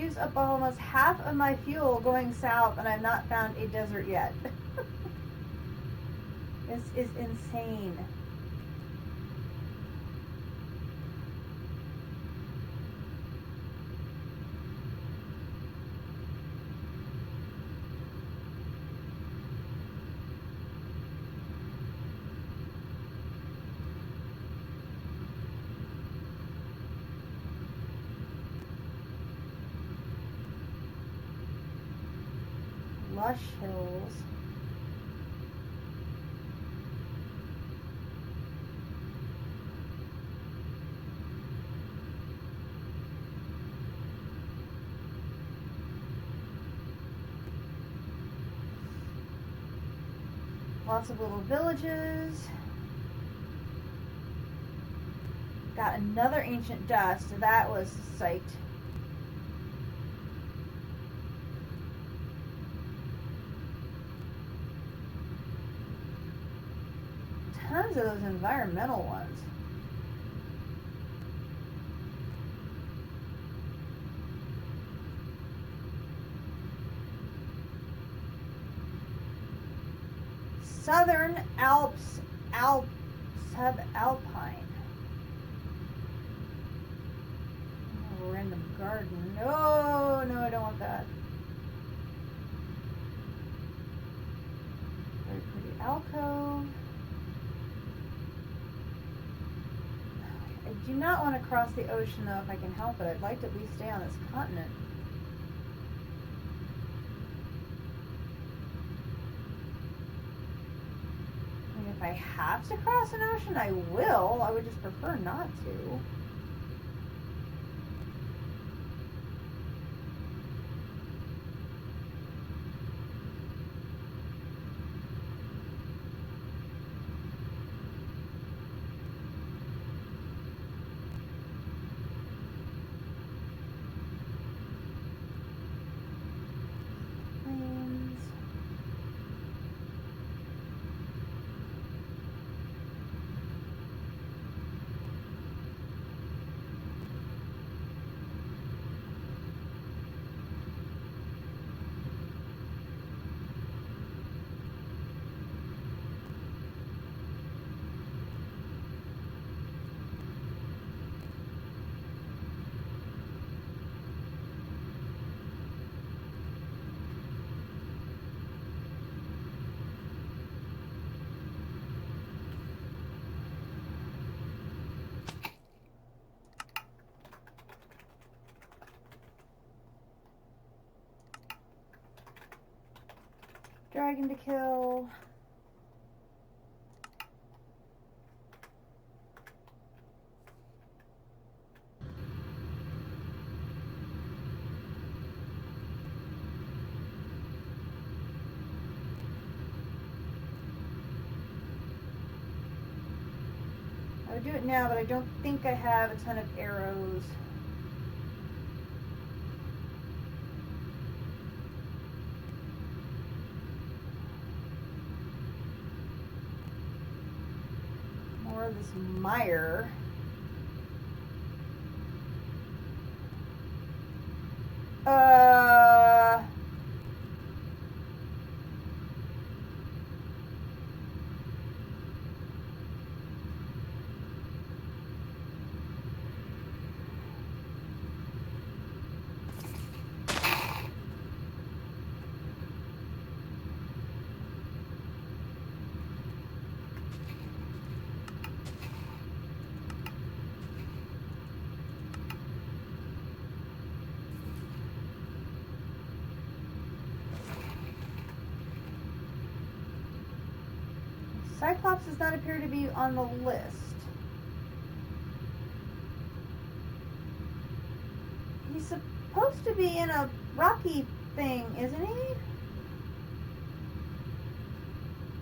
A: used up almost half of my fuel going south, and I've not found a desert yet. This is insane. Lush hills. Lots of little villages. Got another ancient dust. That was psyched. Tons of those environmental ones. Southern Alps, subalpine. Oh, random garden. No, no, I don't want that. Very pretty alcove. I do not want to cross the ocean, though, if I can help it. I'd like to at least stay on this continent. I mean, if I have to cross an ocean, I will. I would just prefer not to. Dragon to kill. I would do it now, but I don't think I have a ton of arrows. More of this mire. Cyclops does not appear to be on the list. He's supposed to be in a rocky thing, isn't he?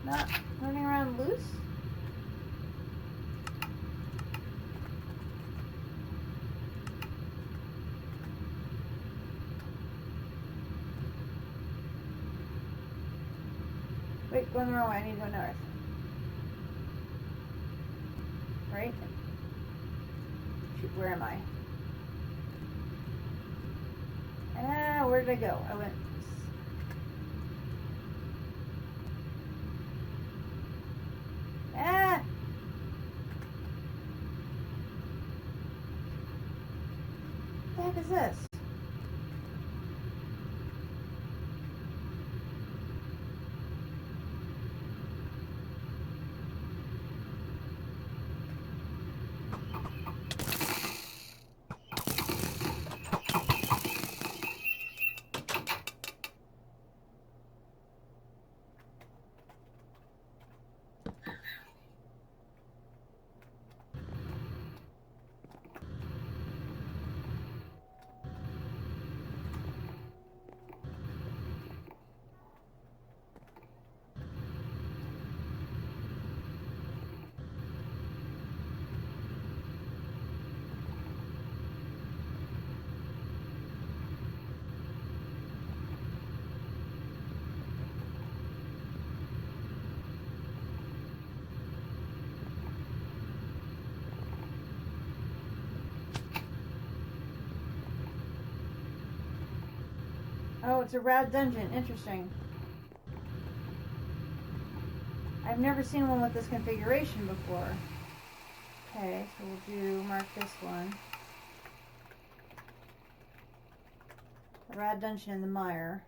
A: Not running around loose? Wait, going the wrong way. I need to go north. Right? Shoot, where am I? Now, where did I go? I went... Ah! What the heck is this? Oh, it's a rad dungeon. Interesting. I've never seen one with this configuration before. Okay, so we'll mark this one. A rad dungeon in the mire.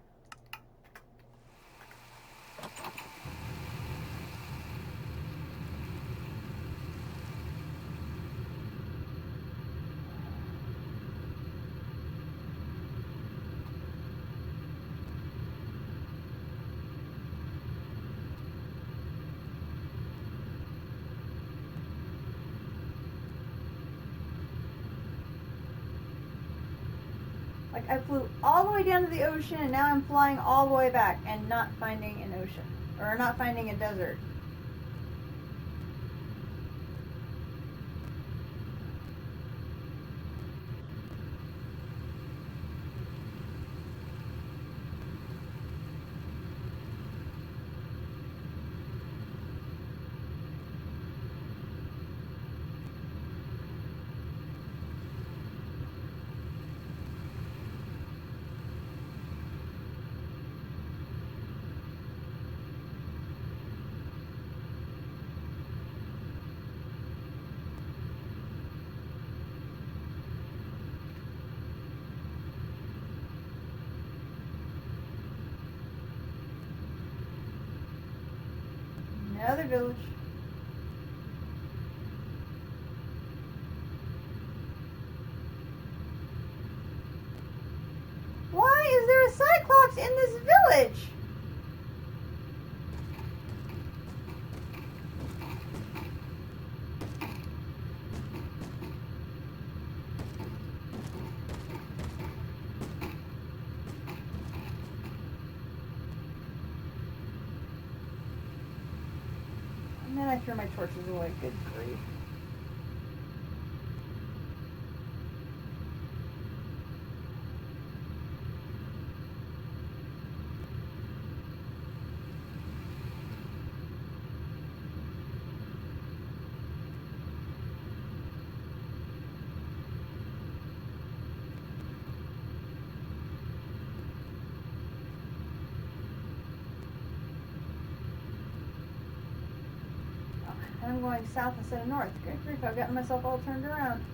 A: Like, I flew all the way down to the ocean, and now I'm flying all the way back and not finding an ocean. Or not finding a desert. Another village. Why is there a Cyclops in this village? And then I threw my torches away. Good grief. I'm going south instead of north. Good grief, I've gotten myself all turned around.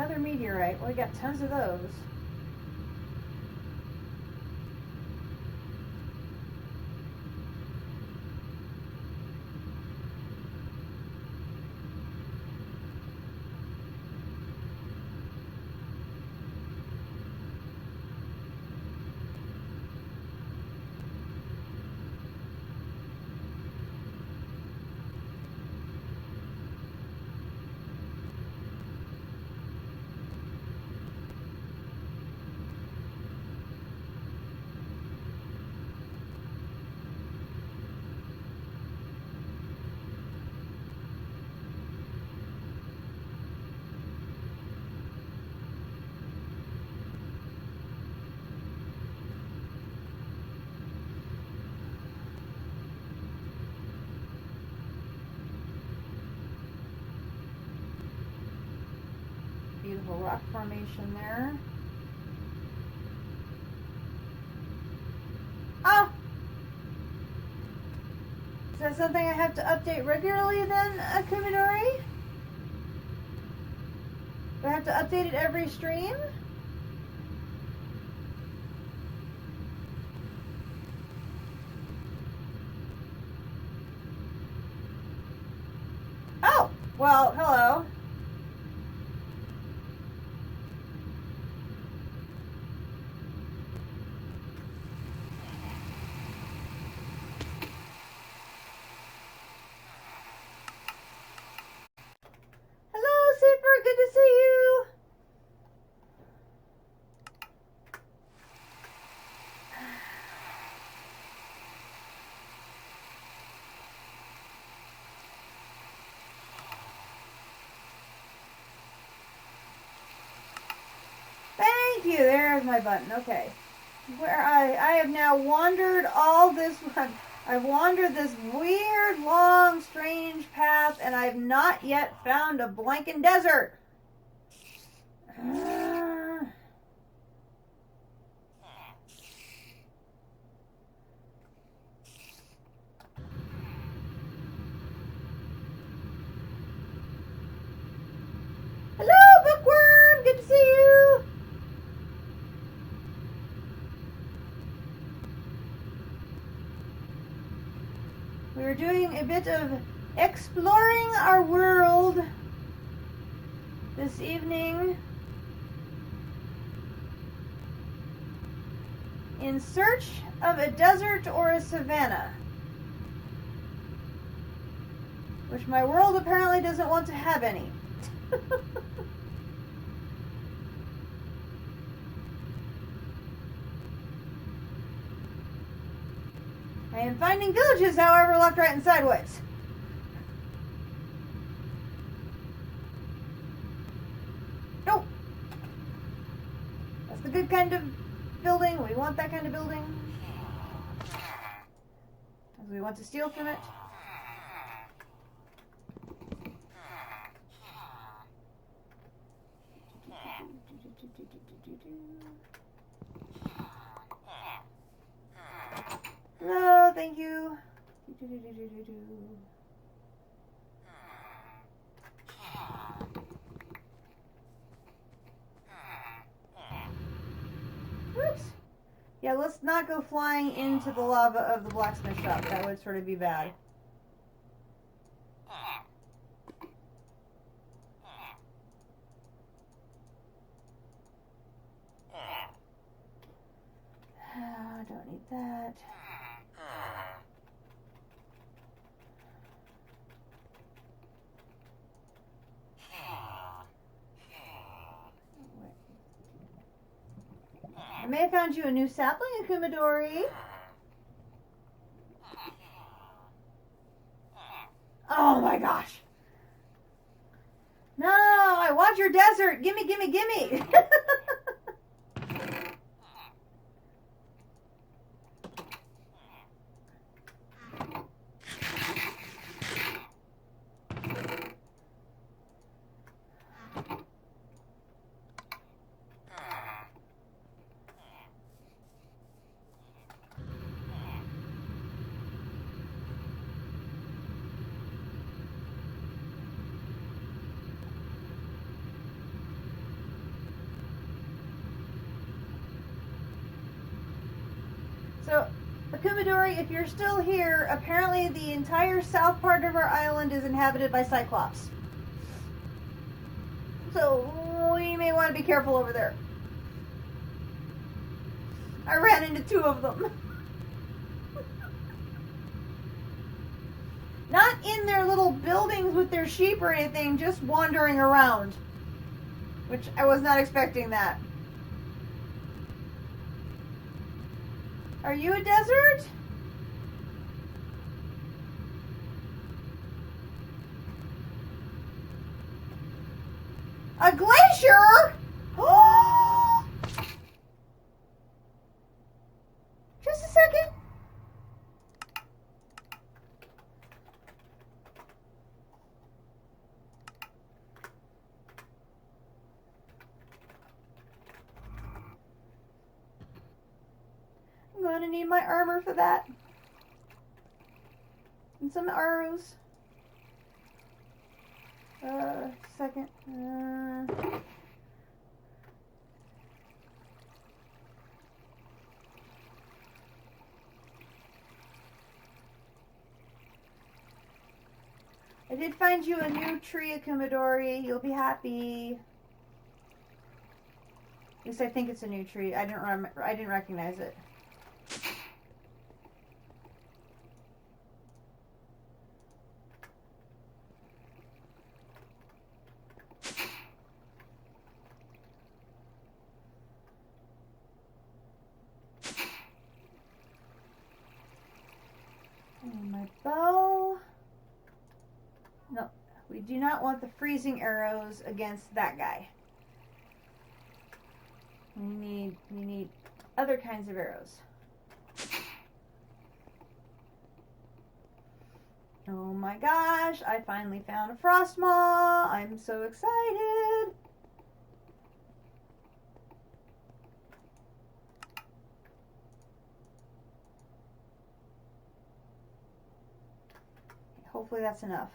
A: Another meteorite. Well, we got tons of those. Beautiful rock formation there. Oh! Is that something I have to update regularly then, Kumidori? Do I have to update it every stream? Oh! Well, hello. Super, good to see you. Thank you. There's my button. Okay. Where I have now wandered all this. I've wandered this weird, long, strange path, and I've not yet found a blanking desert. Hello, Bookworm. Good to see you. We're doing a bit of exploring our world this evening in search of a desert or a savanna, which my world apparently doesn't want to have any. I am finding villages, however, left, right, and sideways. Nope. That's the good kind of building. We want that kind of building. We want to steal from it. Hello, thank you. Oops. Yeah, let's not go flying into the lava of the blacksmith shop. That would sort of be bad. Don't need that. I may have found you a new sapling in Kumidori. Oh my gosh. No, I want your desert. Gimme, gimme, gimme. So, Akumidori, if you're still here, apparently the entire south part of our island is inhabited by Cyclops. So, we may want to be careful over there. I ran into 2 of them. Not in their little buildings with their sheep or anything, just wandering around. Which I was not expecting that. Are you a desert? A glacier? Just a second. I'm going to need my armor for that. And some arrows. Second. I did find you a new tree, Akumidori. You'll be happy. At least I think it's a new tree. I didn't recognize it. And my bow. No, we do not want the freezing arrows against that guy. We need other kinds of arrows. Oh my gosh, I finally found a frost maw. I'm so excited. Hopefully that's enough.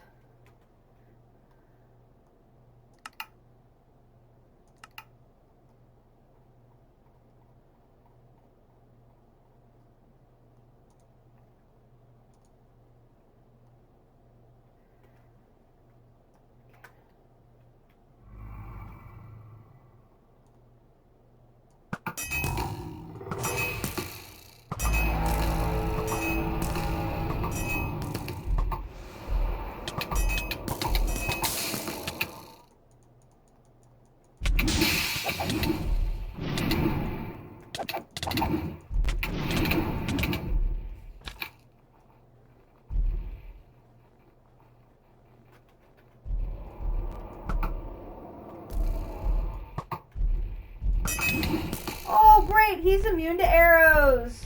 A: Oh, great! He's immune to arrows.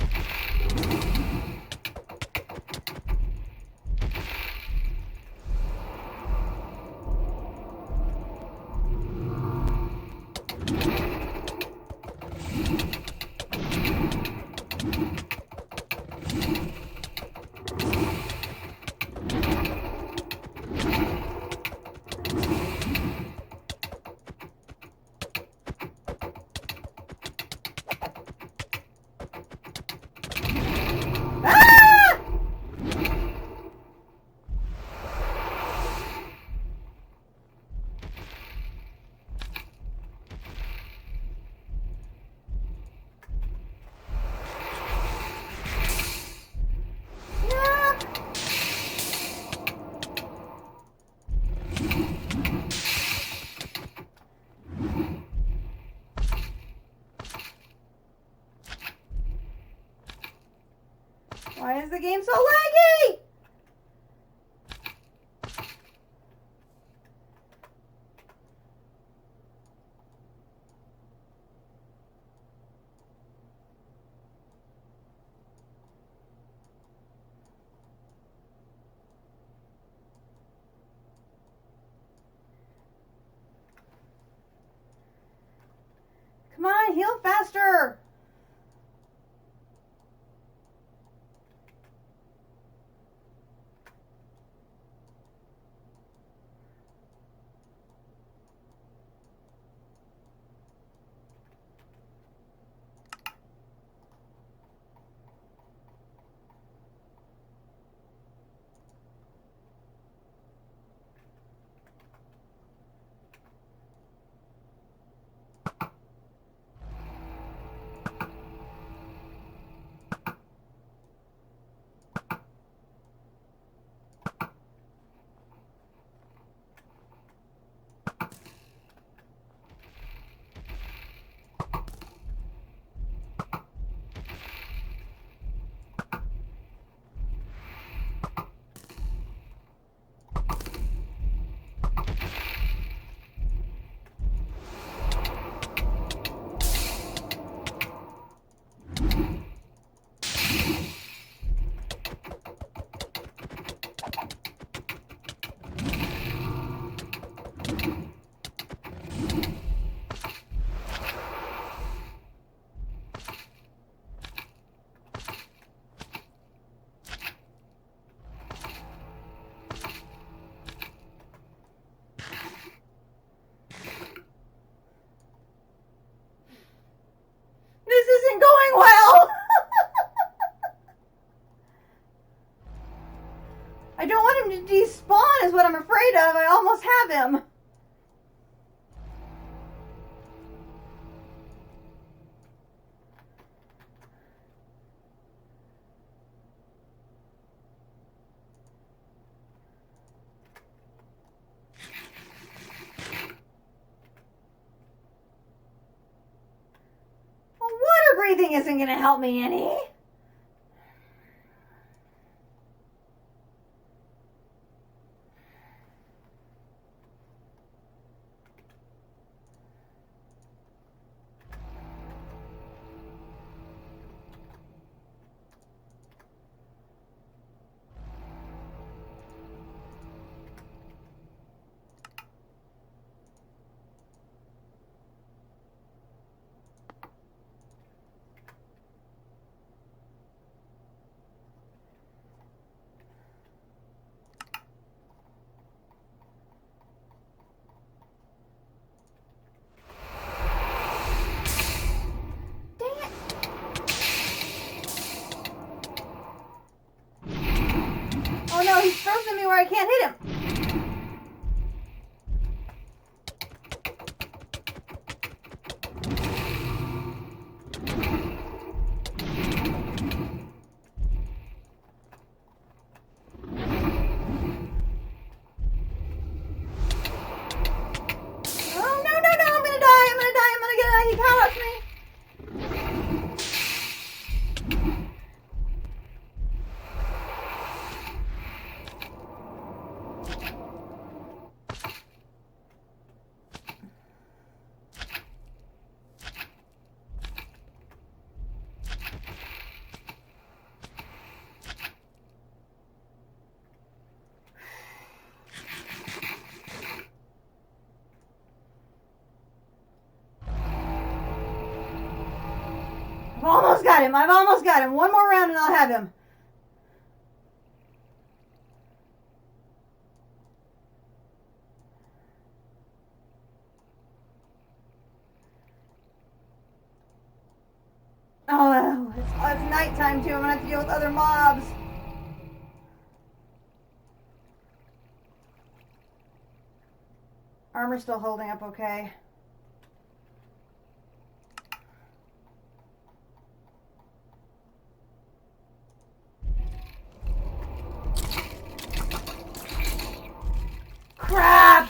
A: Why is the game so laggy? Come on, heal faster. him to despawn is what I'm afraid of. I almost have him. Well, water breathing isn't going to help me any. Oh no, he's frozen me where I can't hit him. Oh no, no, no, I'm gonna die, I'm gonna die, I'm gonna get out. He power-ups me. I've almost got him. I've almost got him. One more round and I'll have him. Oh, it's nighttime too. I'm gonna have to deal with other mobs. Armor's still holding up okay. Crap!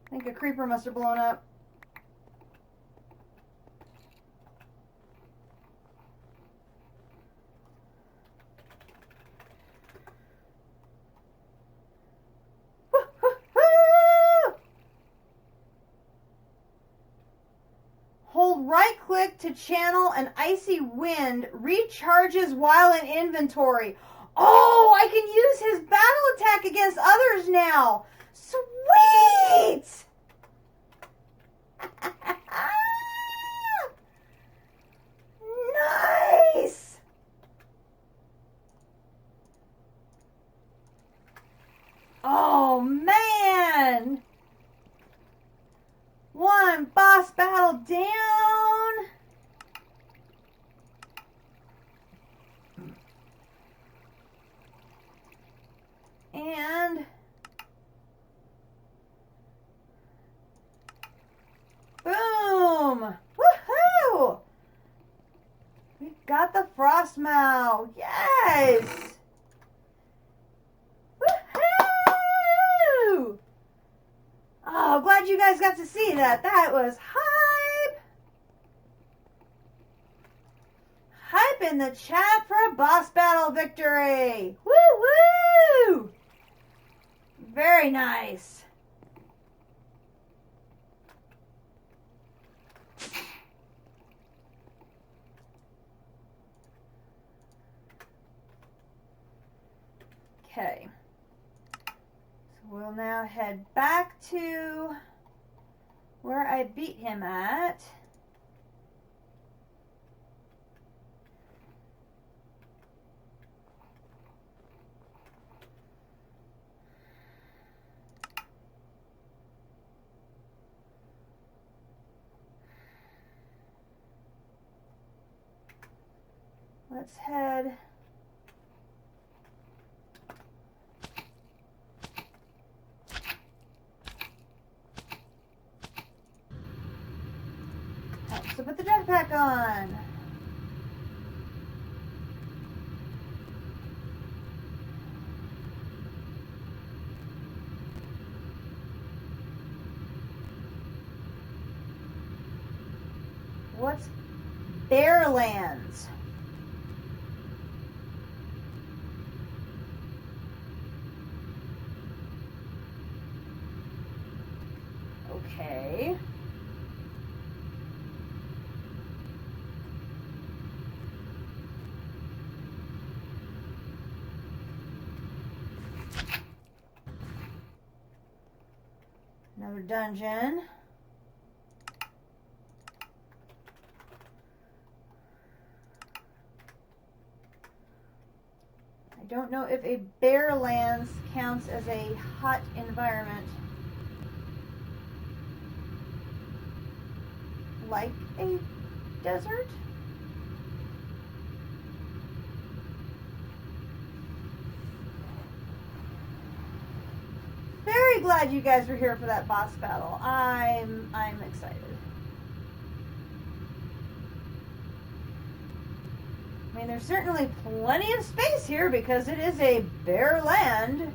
A: I think a creeper must have blown up. Hold right click to channel an icy wind. Recharges while in inventory. Oh, I can use his battle attack against others now. Sweet! Nice! Oh, man! One boss battle down. And boom! Woohoo! We got the Frostmow. Yes! Woohoo! Oh, glad you guys got to see that. That was hype. Hype in the chat for a boss battle victory. Woo woo! Very nice. Okay. So we'll will now head back to where I beat him at. Let's head so put the jetpack on. What's Bearlands? Okay. Another dungeon. I don't know if a Bearlands counts as a hot environment. Like a desert? Very glad you guys were here for that boss battle. I'm excited. I mean, there's certainly plenty of space here because it is a bare land.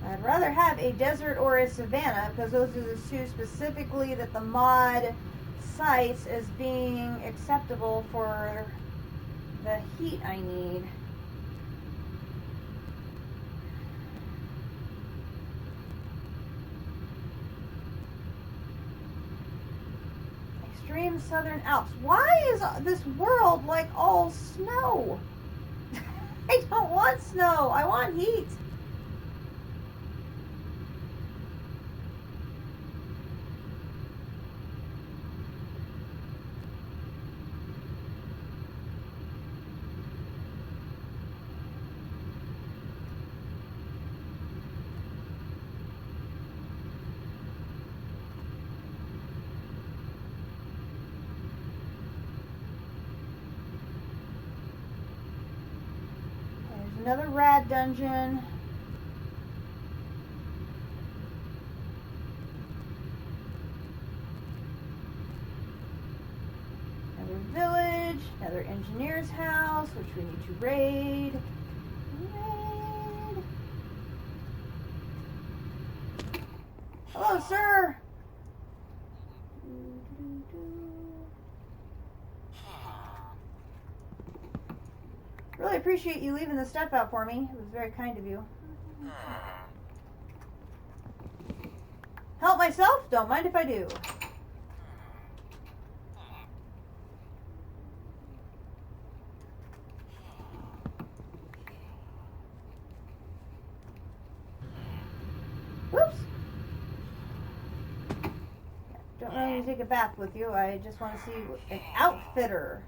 A: I'd rather have a desert or a savanna because those are the two specifically that the mod cites as being acceptable for the heat I need. Extreme Southern Alps. Why is this world like all snow? I don't want snow. I want heat. Another rad dungeon. Another village. Another engineer's house, which we need to raid. Raid. Hello, sir. Really appreciate you leaving the stuff out for me. It was very kind of you. Help myself? Don't mind if I do. Whoops. Don't really take a bath with you. I just want to see an outfitter.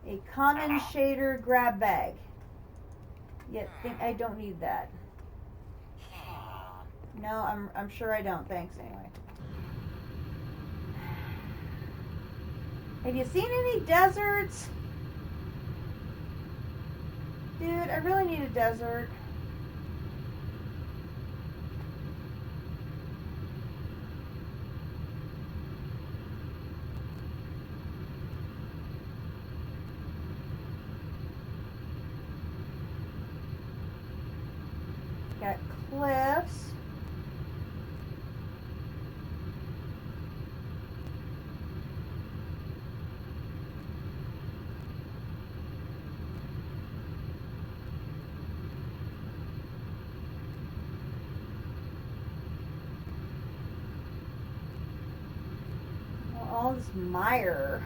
A: A common shader grab bag. Yet think I don't need that. No, I'm sure I don't. Thanks anyway. Have you seen any deserts? Dude, I really need a desert. Got cliffs. All this mire.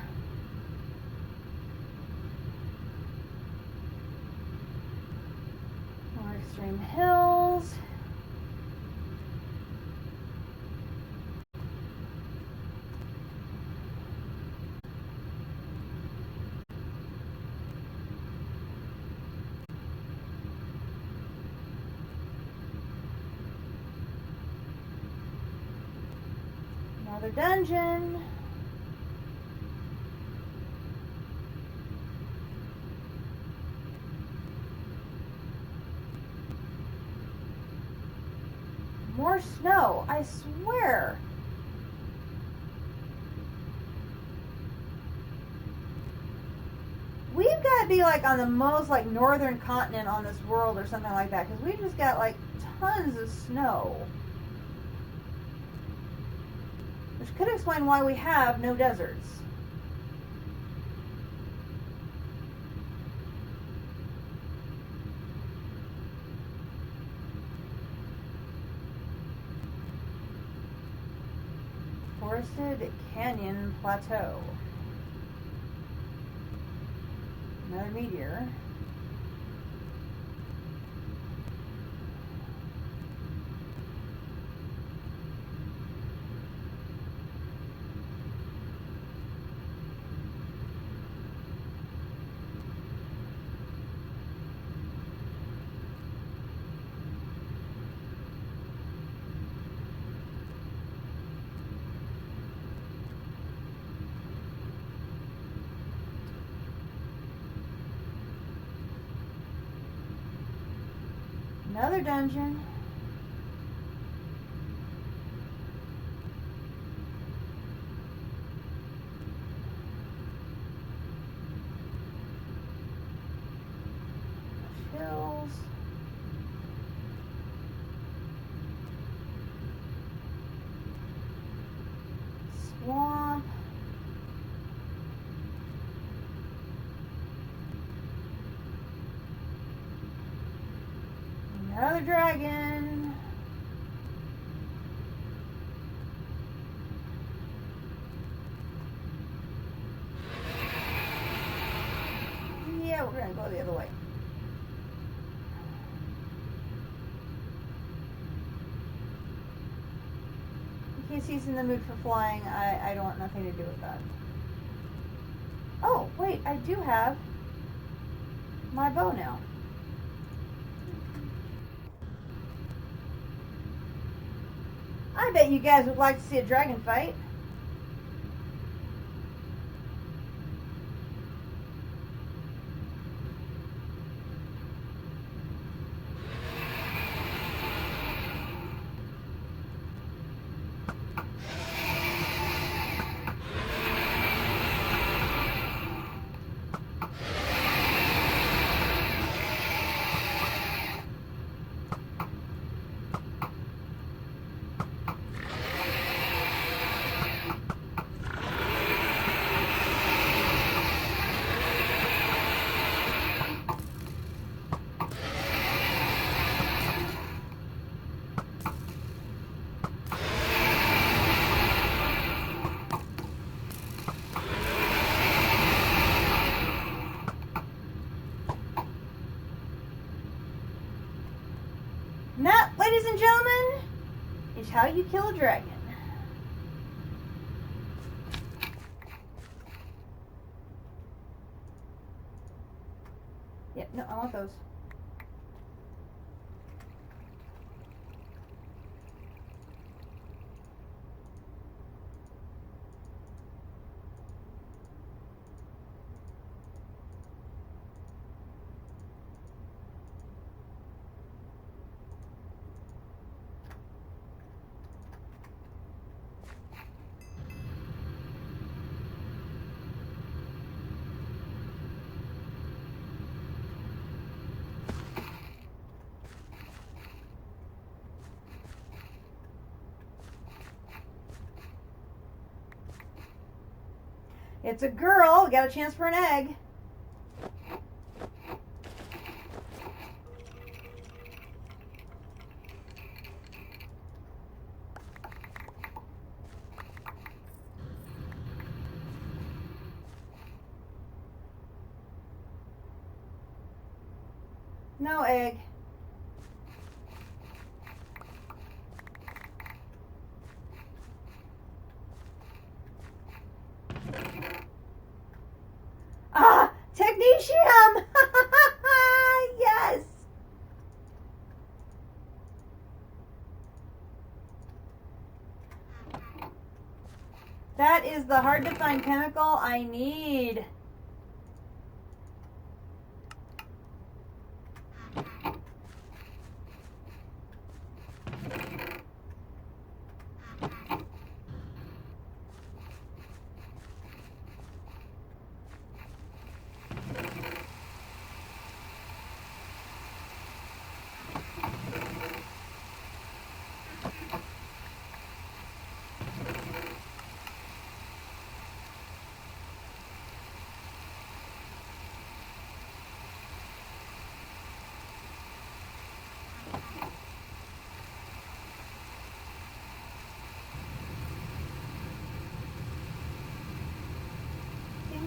A: Extreme Hills. Another dungeon. More snow, I swear. We've got to be like on the most like northern continent on this world or something like that, because we've just got like tons of snow. Which could explain why we have no deserts. Forested Canyon Plateau. Another meteor. Another dungeon. Hills. Swamp. Another dragon. Yeah, we're gonna go the other way. In case he's in the mood for flying, I don't want nothing to do with that. Oh, wait, I do have my bow now. I bet you guys would like to see a dragon fight. And that, ladies and gentlemen, is how you kill a dragon. Yep, no, I want those. It's a girl. Got a chance for an egg. No egg. That is the hard to find chemical I need.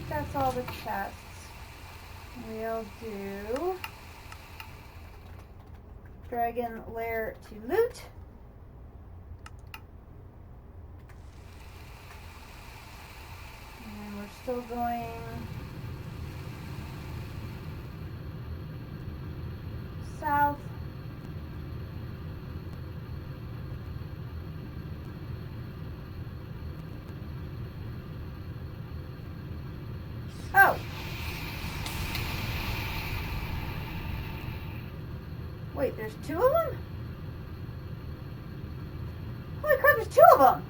A: That's all the chests. We'll do Dragon Lair to loot. And we're still going south. Oh! Wait, there's two of them? Holy crap, there's two of them!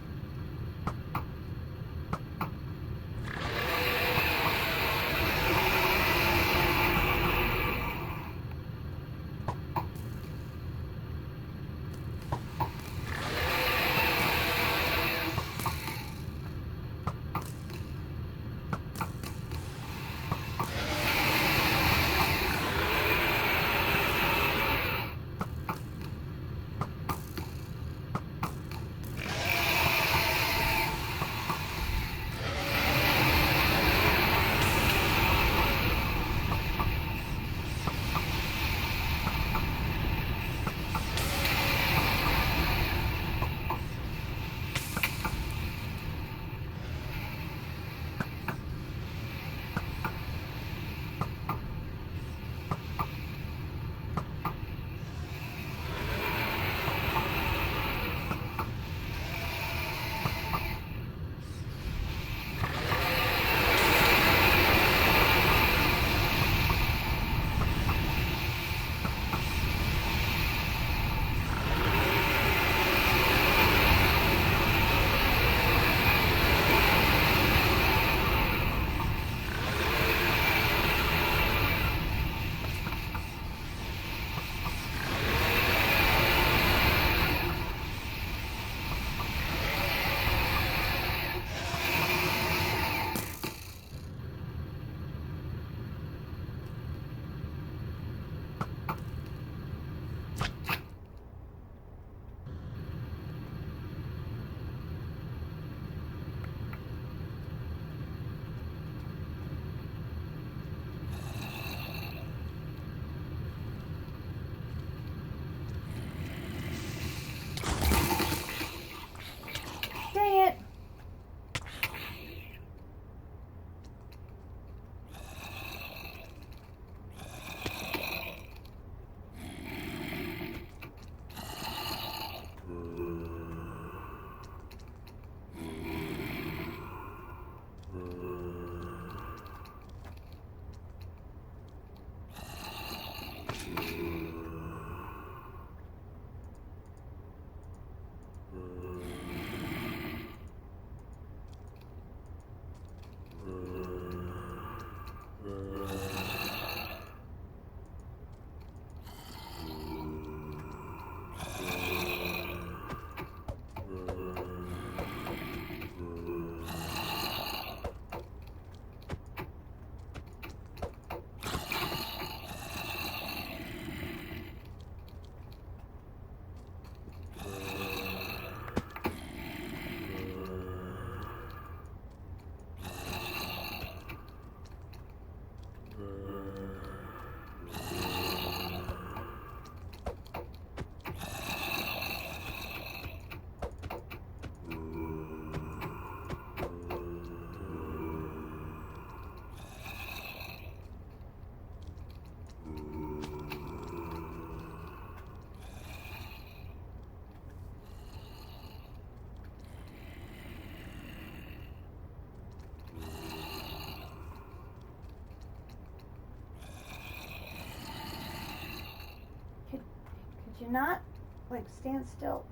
A: Do not, like, stand still.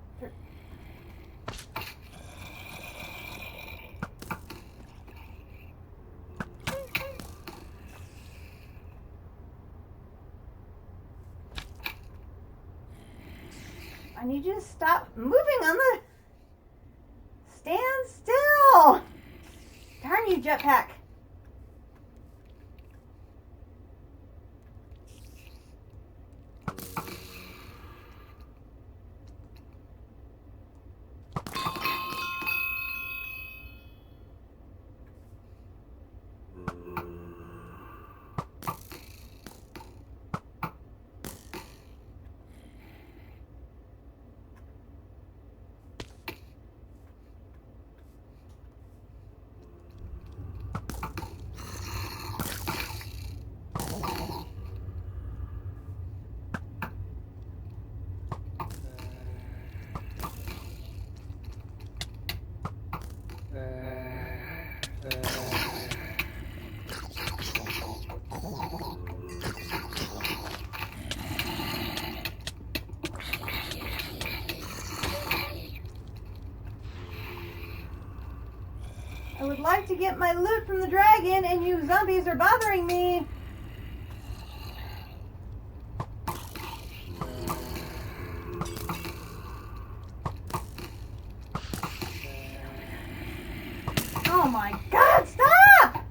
A: I need you to stop moving on the... Stand still! Darn you, jetpack. I would like to get my loot from the dragon, and you zombies are bothering me. Oh my God, stop!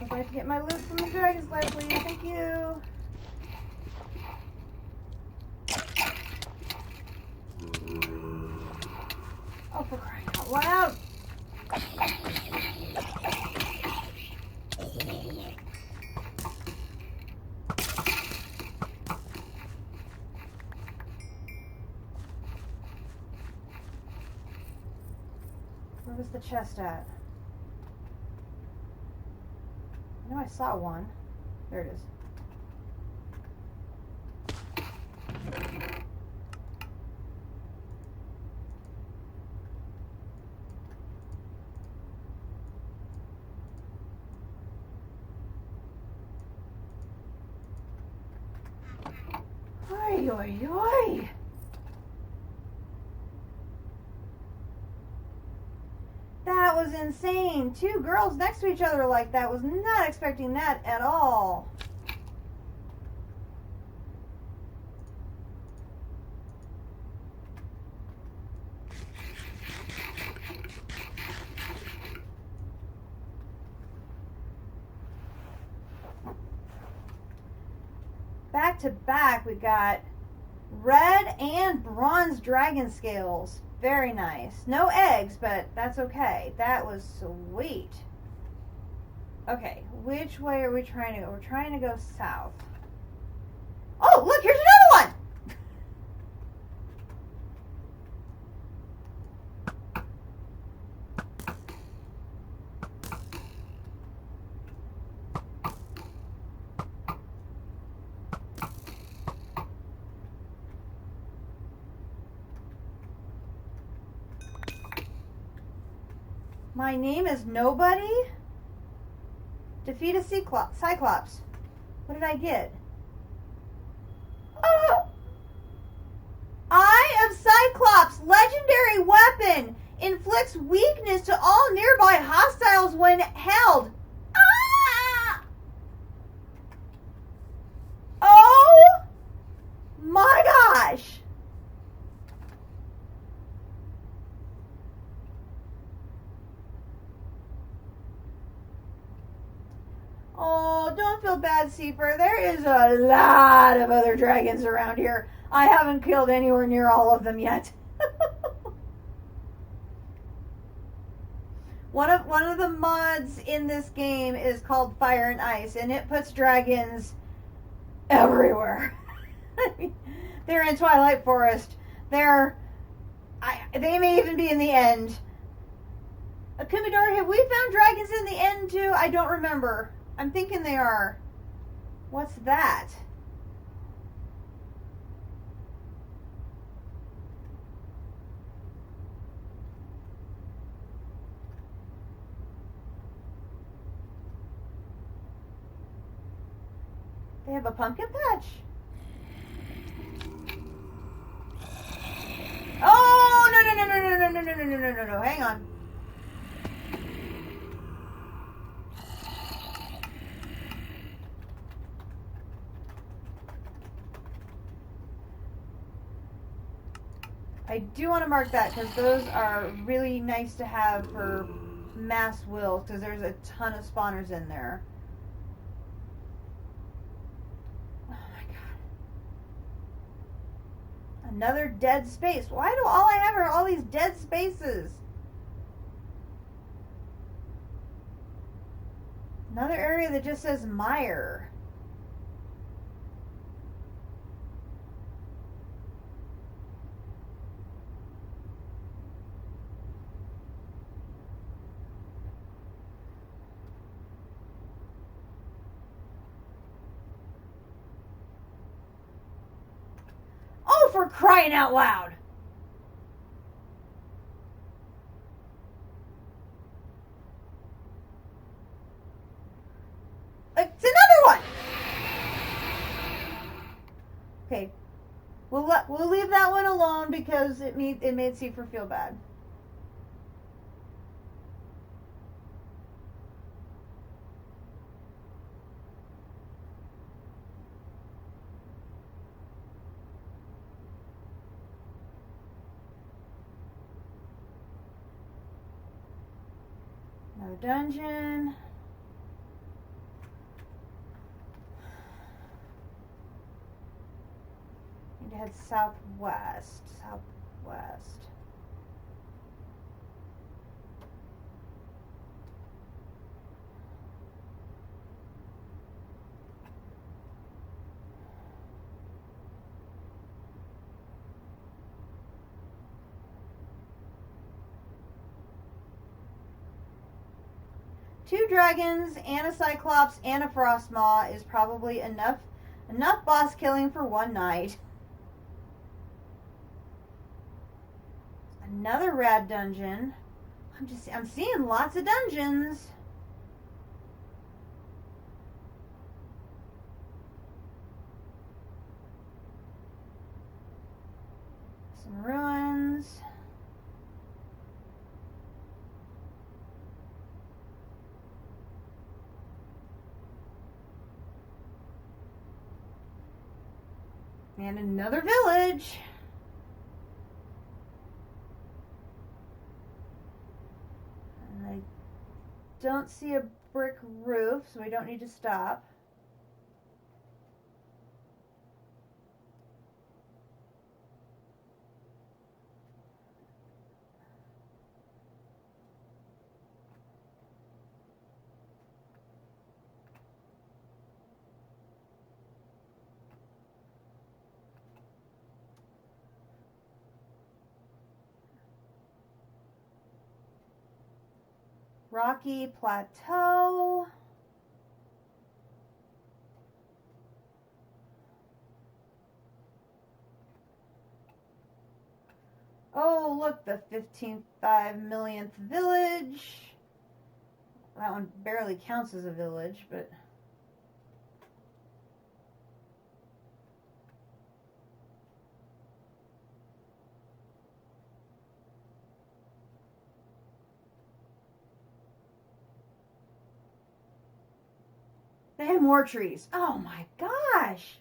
A: I'd like to get my loot from the dragon's lair, please. Thank you. Oh, for crying out loud. Where was the chest at? I know I saw one. There it is. Oi, oi, oi! That insane. 2 girls next to each other like that. Was not expecting that at all. Back to back, we got red and bronze dragon scales. Very nice. No eggs, but that's okay. That was sweet. Okay, which way are we trying to go? We're trying to go south. Oh, look, here's another one! My name is Nobody? Defeat a Cyclops. What did I get? Oh! Eye of Cyclops, legendary weapon. Inflicts weakness to all nearby hostiles when held. Ah! Oh my gosh! Oh, don't feel bad, Seafer. There is a lot of other dragons around here. I haven't killed anywhere near all of them yet. One of the mods in this game is called Fire and Ice, and it puts dragons everywhere. They're in Twilight Forest. They may even be in the end. Kumidor, have we found dragons in the end too? I don't remember. I'm thinking they are. What's that? They have a pumpkin patch. Oh, no. Hang on. I do want to mark that because those are really nice to have for mass wills because there's a ton of spawners in there. Oh my god. Another dead space. Why do all I have are all these dead spaces? Another area that just says mire. For crying out loud. It's another one. Okay. We'll leave that one alone because it made Seafer feel bad. Another dungeon. Need to head southwest. Two dragons and a cyclops and a frostmaw is probably enough boss killing for one night. Another rad dungeon. I'm seeing lots of dungeons. Some ruins. And another village. And I don't see a brick roof, so we don't need to stop. Rocky Plateau. Oh, look, the 15.5 millionth village. That one barely counts as a village, but... They had more trees. Oh my gosh.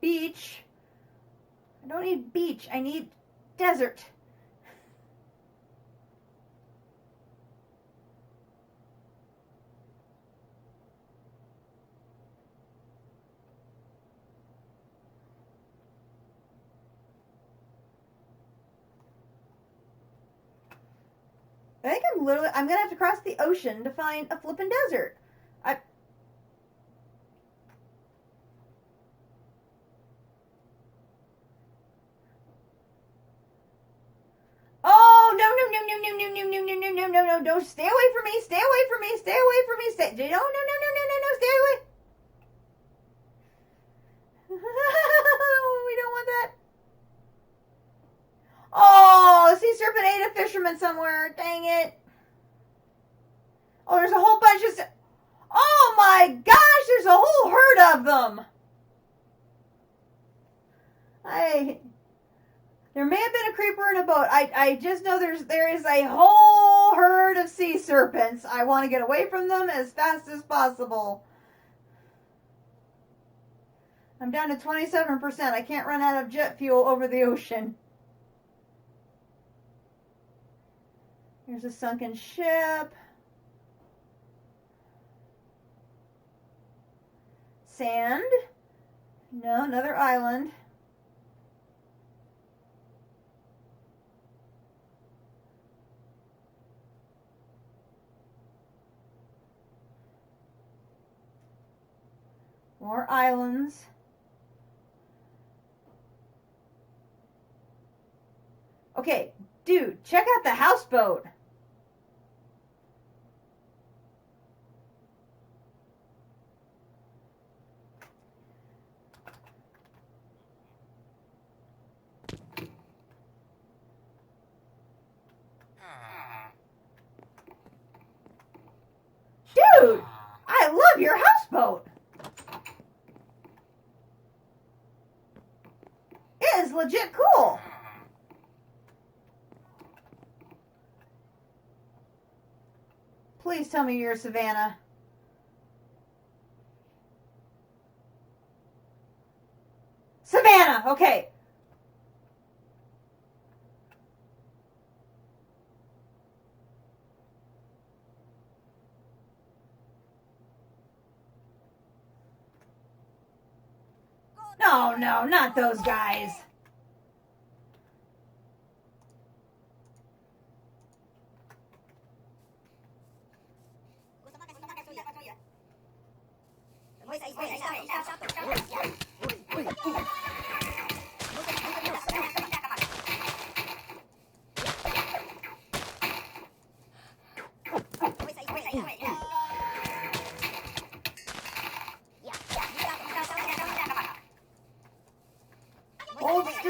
A: Beach. I don't need beach. I need desert. I think I'm going to have to cross the ocean to find a flippin' desert. No, stay away from me, stay away from me, stay away from me, stay, no, stay away. We don't want that. Oh, sea serpent ate a fisherman somewhere, dang it. Oh, there's a whole bunch of, oh my gosh, there's a whole herd of them. There may have been a creeper in a boat. I just know there is a whole herd of sea serpents. I want to get away from them as fast as possible. I'm down to 27%. I can't run out of jet fuel over the ocean. Here's a sunken ship. Sand. No, another island. More islands. Okay, dude, check out the houseboat. Dude, I love your houseboat. It is legit cool. Please tell me you're Savannah. Savannah, okay. No, not those guys.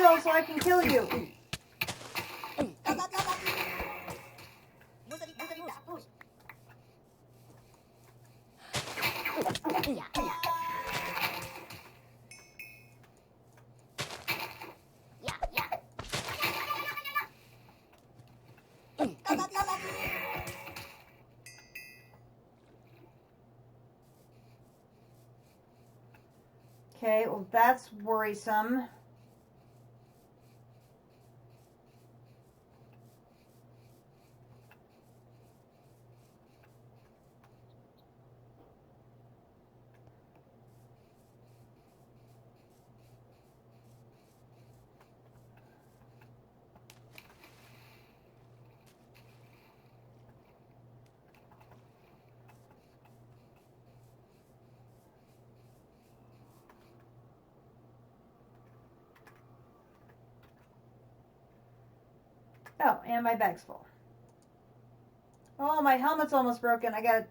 A: shuttle so I can kill you. Okay, well that's worrisome. Oh, and my bag's full. Oh, my helmet's almost broken. I gotta...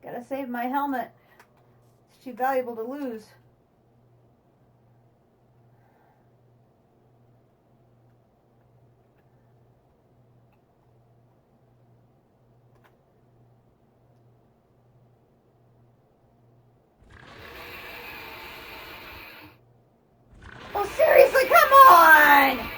A: Gotta save my helmet. It's too valuable to lose. Oh, seriously, come on!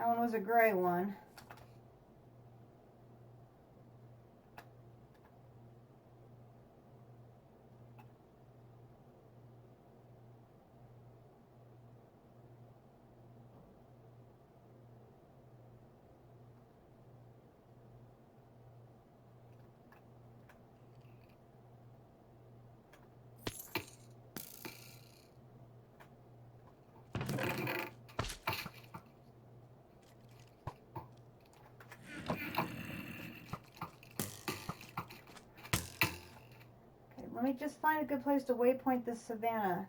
A: That one was a gray one. Let me just find a good place to waypoint this savannah.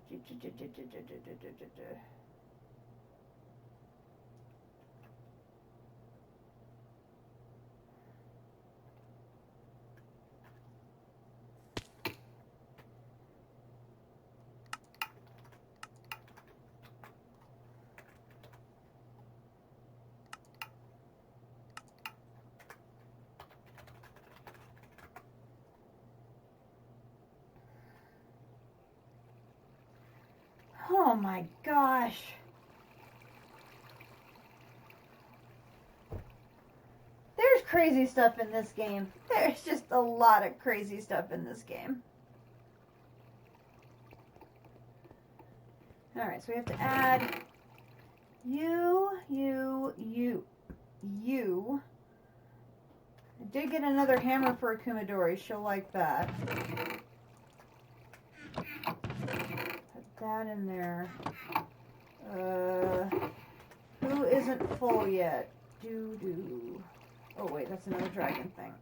A: Oh my gosh. There's crazy stuff in this game. There's just a lot of crazy stuff in this game. Alright, so we have to add you. I did get another hammer for a Kumadori. She'll like that. Put that in there. Who isn't full yet? Doo-doo. Oh, wait, that's another dragon thing.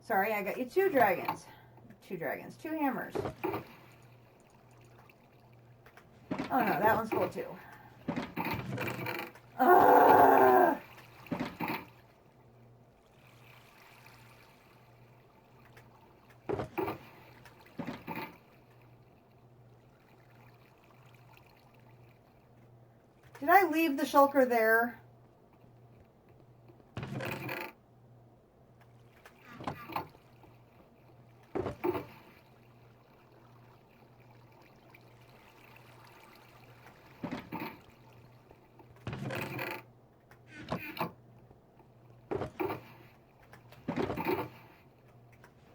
A: Sorry, I got you two dragons. Two dragons. Two hammers. Oh, no, that one's full, too. Did I leave the shulker there?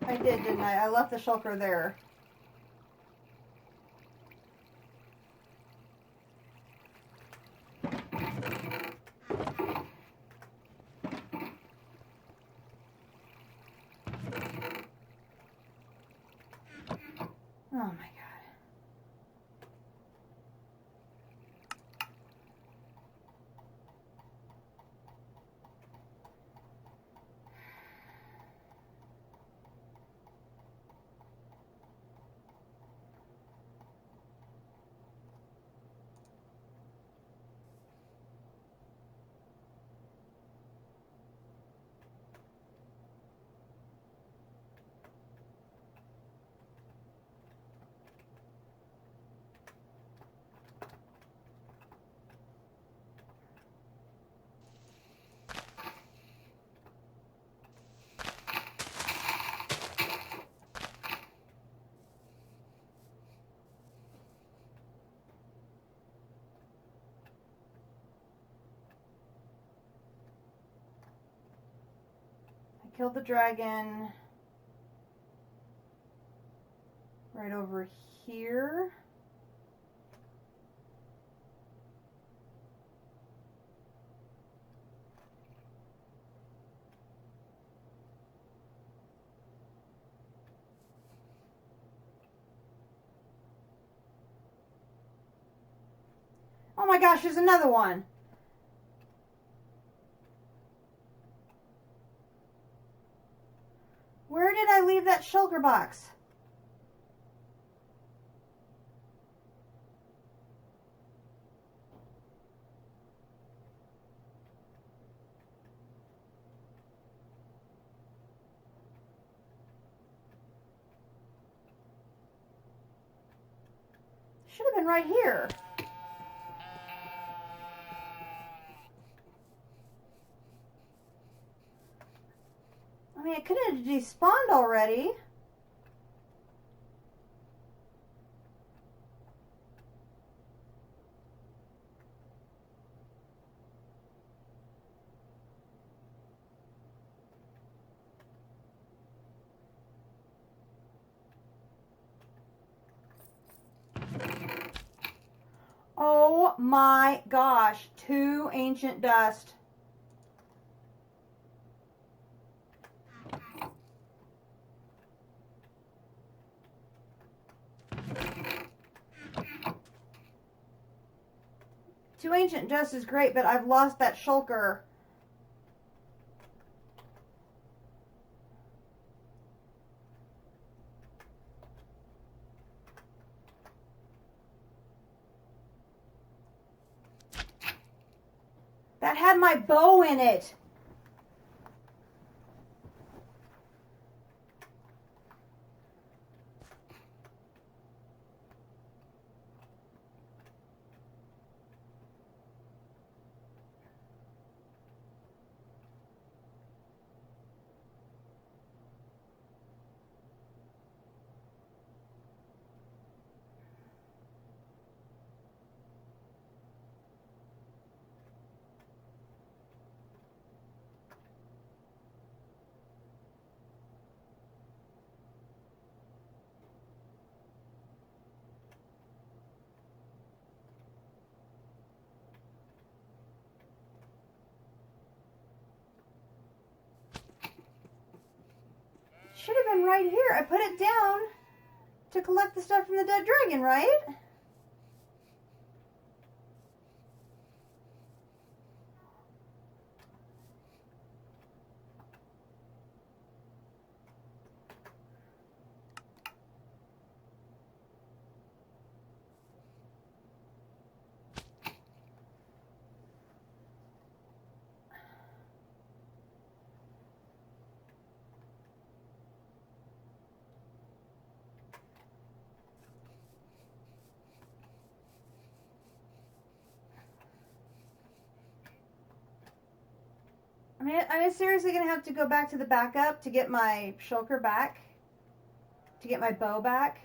A: I did, didn't I? I left the shulker there. Oh my God. Killed the dragon right over here. Oh my gosh, there's another one. Where did I leave that shulker box? Should have been right here. I mean, it could have despawned already. Oh my gosh, 2 ancient dust. Two ancient dust is great, but I've lost that shulker. That had my bow in it. dragon right here. I put it down to collect the stuff from the dead dragon, right? I'm seriously going to have to go back to the backup to get my shulker back, to get my bow back.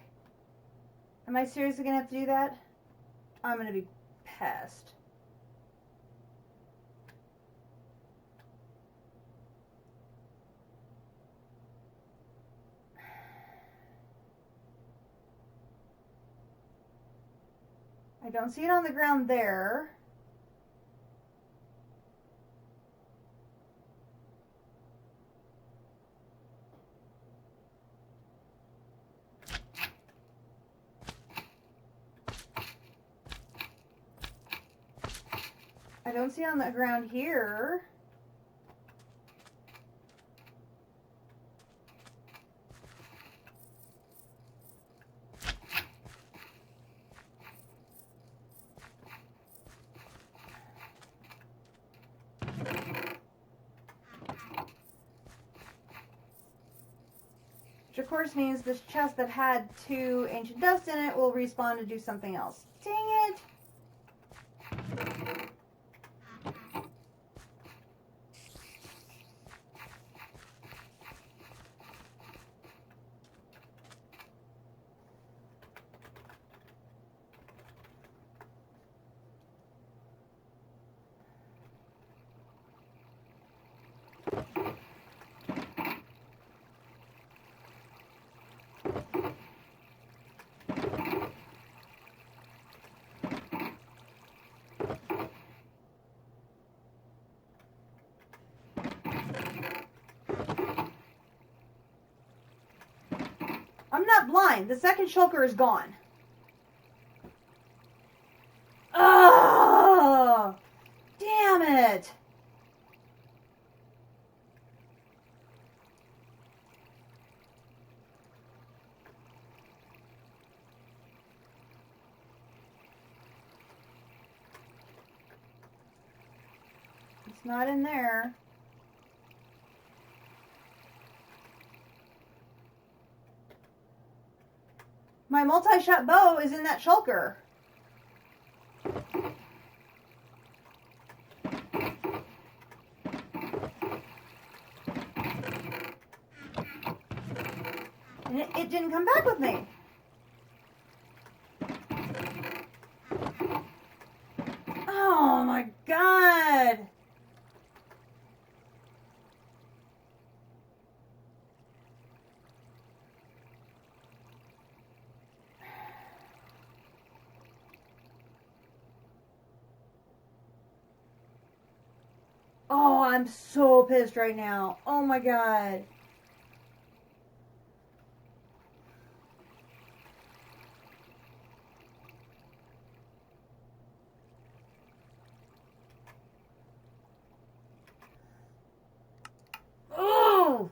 A: Am I seriously going to have to do that? I'm going to be pissed. I don't see it on the ground there. I don't see it on the ground here. Which of course means this chest that had 2 ancient dust in it will respawn to do something else. Dang it! I'm not blind. The second shulker is gone. Oh, damn it. It's not in there. My multi-shot bow is in that shulker. And it didn't come back with me. Oh my God. Oh, I'm so pissed right now. Oh my God. Oh!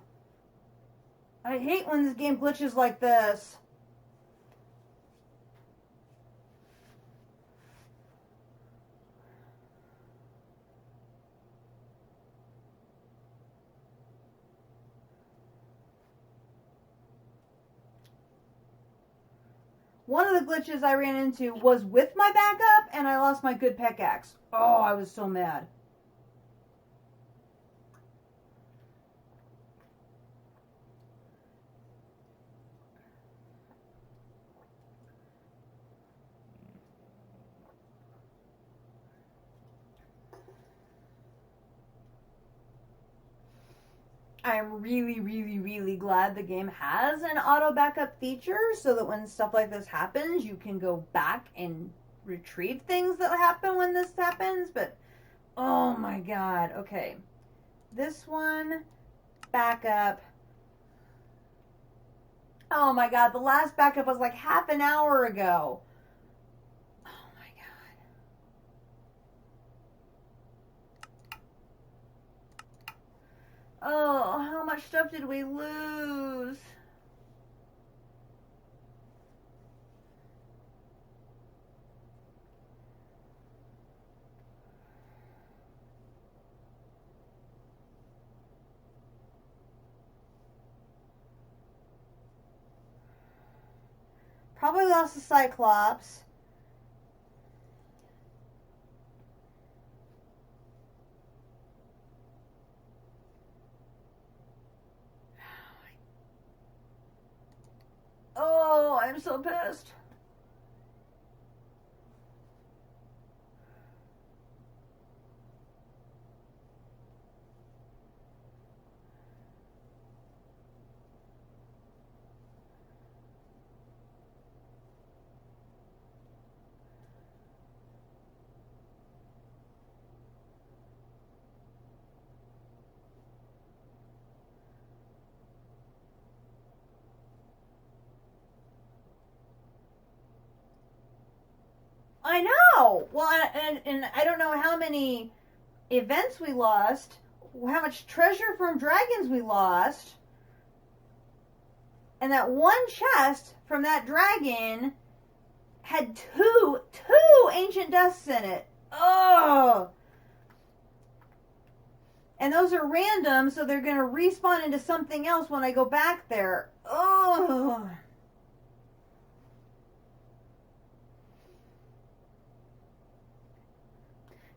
A: I hate when this game glitches like this. One of the glitches I ran into was with my backup, and I lost my good pickaxe. Oh, I was so mad. I'm really, really, really glad the game has an auto backup feature so that when stuff like this happens, you can go back and retrieve things that happen when this happens. But, oh my God. Okay. This one, backup. Oh my god, the last backup was like half an hour ago. Oh my god. Oh, how much stuff did we lose? Probably lost the Cyclops. Oh, I'm so pissed. I know. Well, and I don't know how many events we lost, how much treasure from dragons we lost, and that one chest from that dragon had two ancient dusts in it. Oh. And those are random, so they're going to respawn into something else when I go back there. Oh.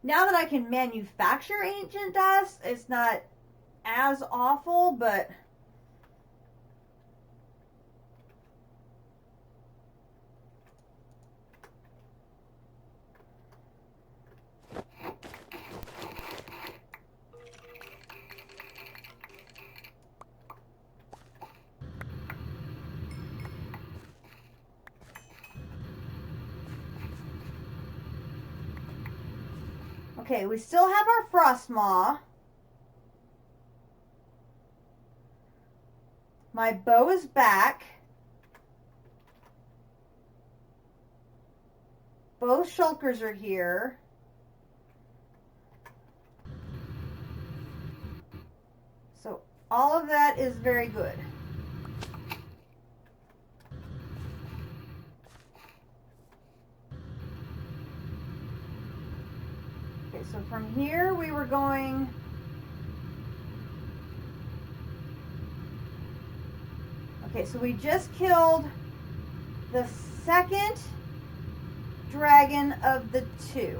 A: Now that I can manufacture ancient dust, it's not as awful, but... Okay, we still have our frost maw. My bow is back. Both shulkers are here. So all of that is very good. Okay, so from here we were going... Okay, so we just killed the second dragon of the two.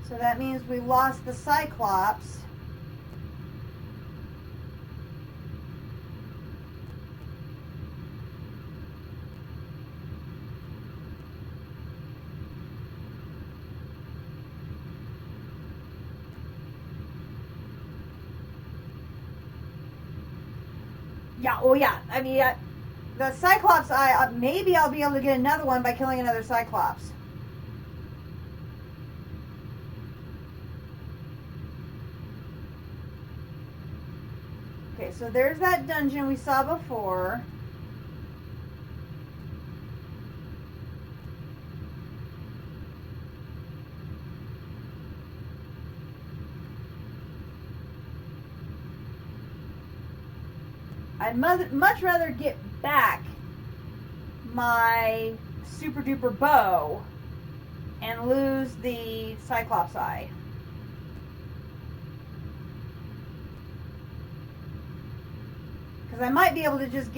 A: So that means we lost the Cyclops. Yeah, oh yeah. I mean, the Cyclops, maybe I'll be able to get another one by killing another Cyclops. Okay, so there's that dungeon we saw before. I'd much rather get back my super duper bow and lose the Cyclops eye. Because I might be able to just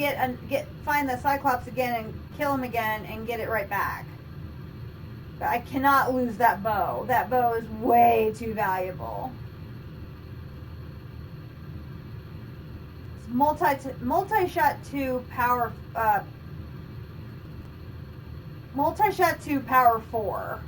A: find the Cyclops again and kill him again and get it right back. But I cannot lose that bow. That bow is way too valuable. It's multi-shot 2 power... multi-shot 2 power 4.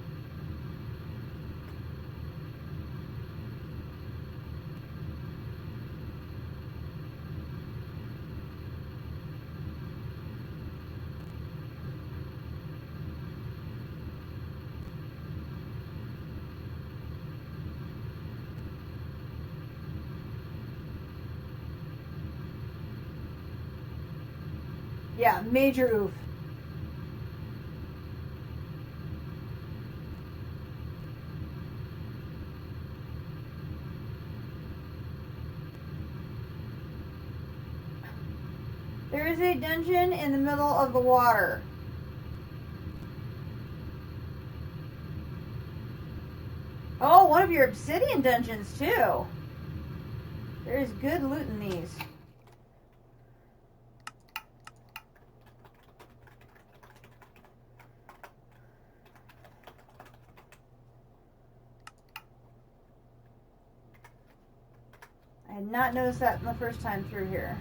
A: Yeah, major oof. There is a dungeon in the middle of the water. Oh, one of your obsidian dungeons too. There is good loot in these. I had not noticed that the first time through here.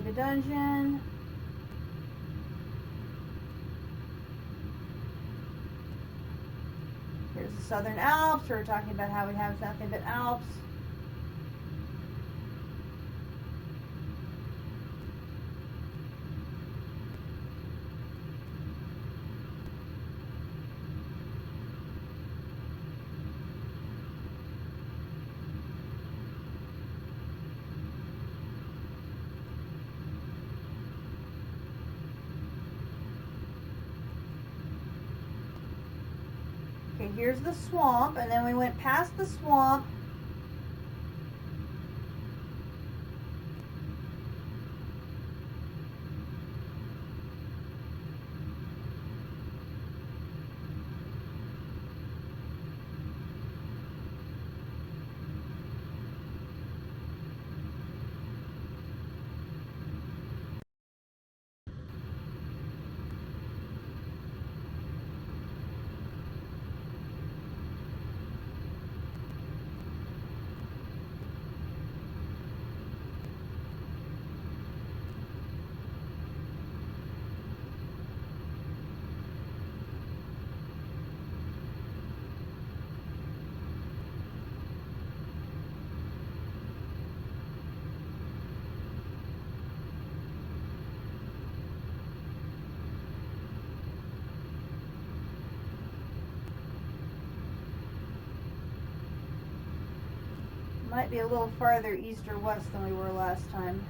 A: The dungeon. Here's the Southern Alps. We were talking about how we have nothing but Alps. Okay, here's the swamp, and then we went past the swamp. Might be a little farther east or west than we were last time.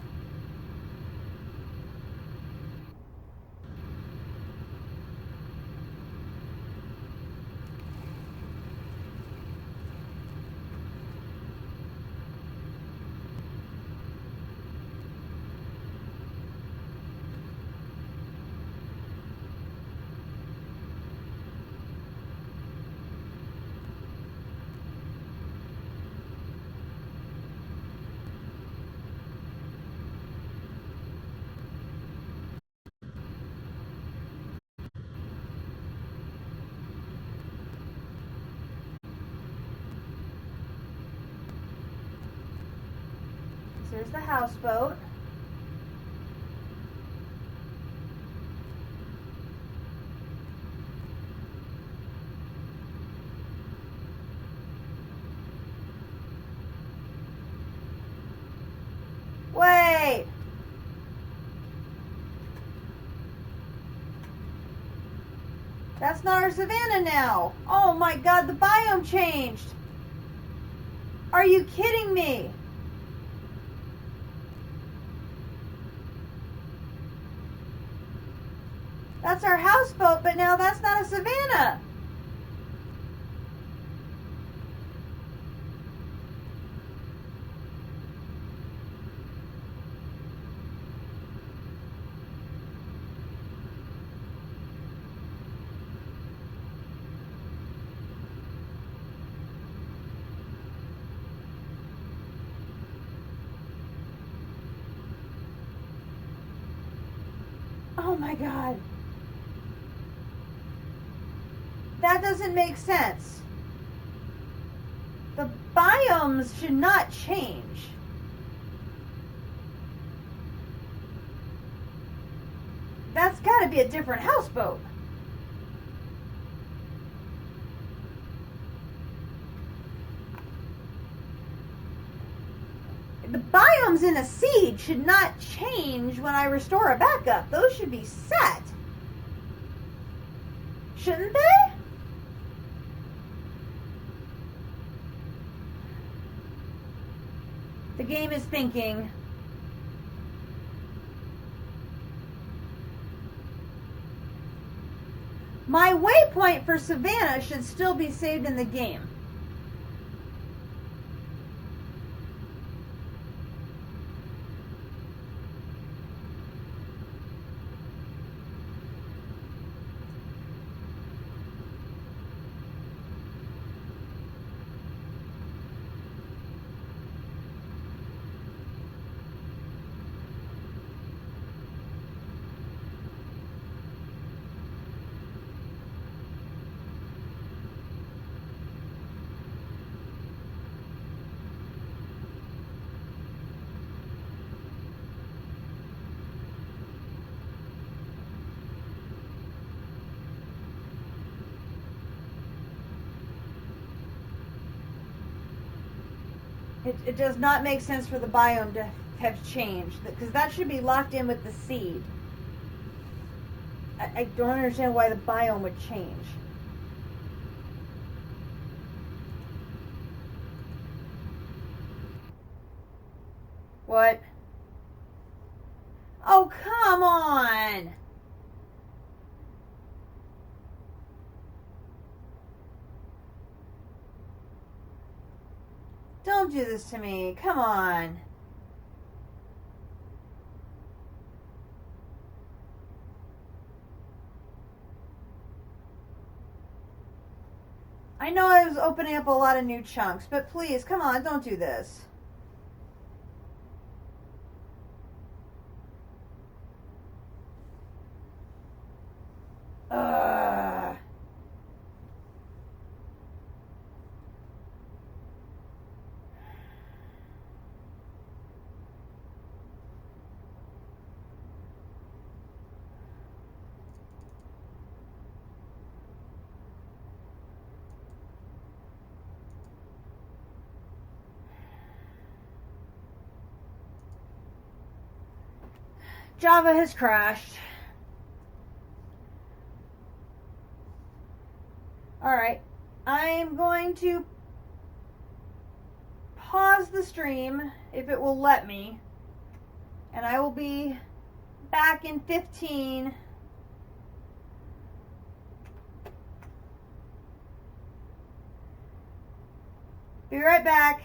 A: There's the houseboat. Wait! That's not our savanna now. Oh my god, the biome changed. Are you kidding me? That's our houseboat, but now that's not a savanna. Oh my god. That doesn't make sense. The biomes should not change. That's got to be a different houseboat. The biomes in a seed should not change when I restore a backup. Those should be set. Shouldn't they? The game is thinking. My waypoint for Savannah should still be saved in the game. It does not make sense for the biome to have changed, because that should be locked in with the seed. I don't understand why the biome would change. What? Oh, come on! Don't do this to me. Come on. I know I was opening up a lot of new chunks, but please, come on, don't do this. Java has crashed. Alright, I'm going to pause the stream if it will let me, and I will be back in 15. Be right back.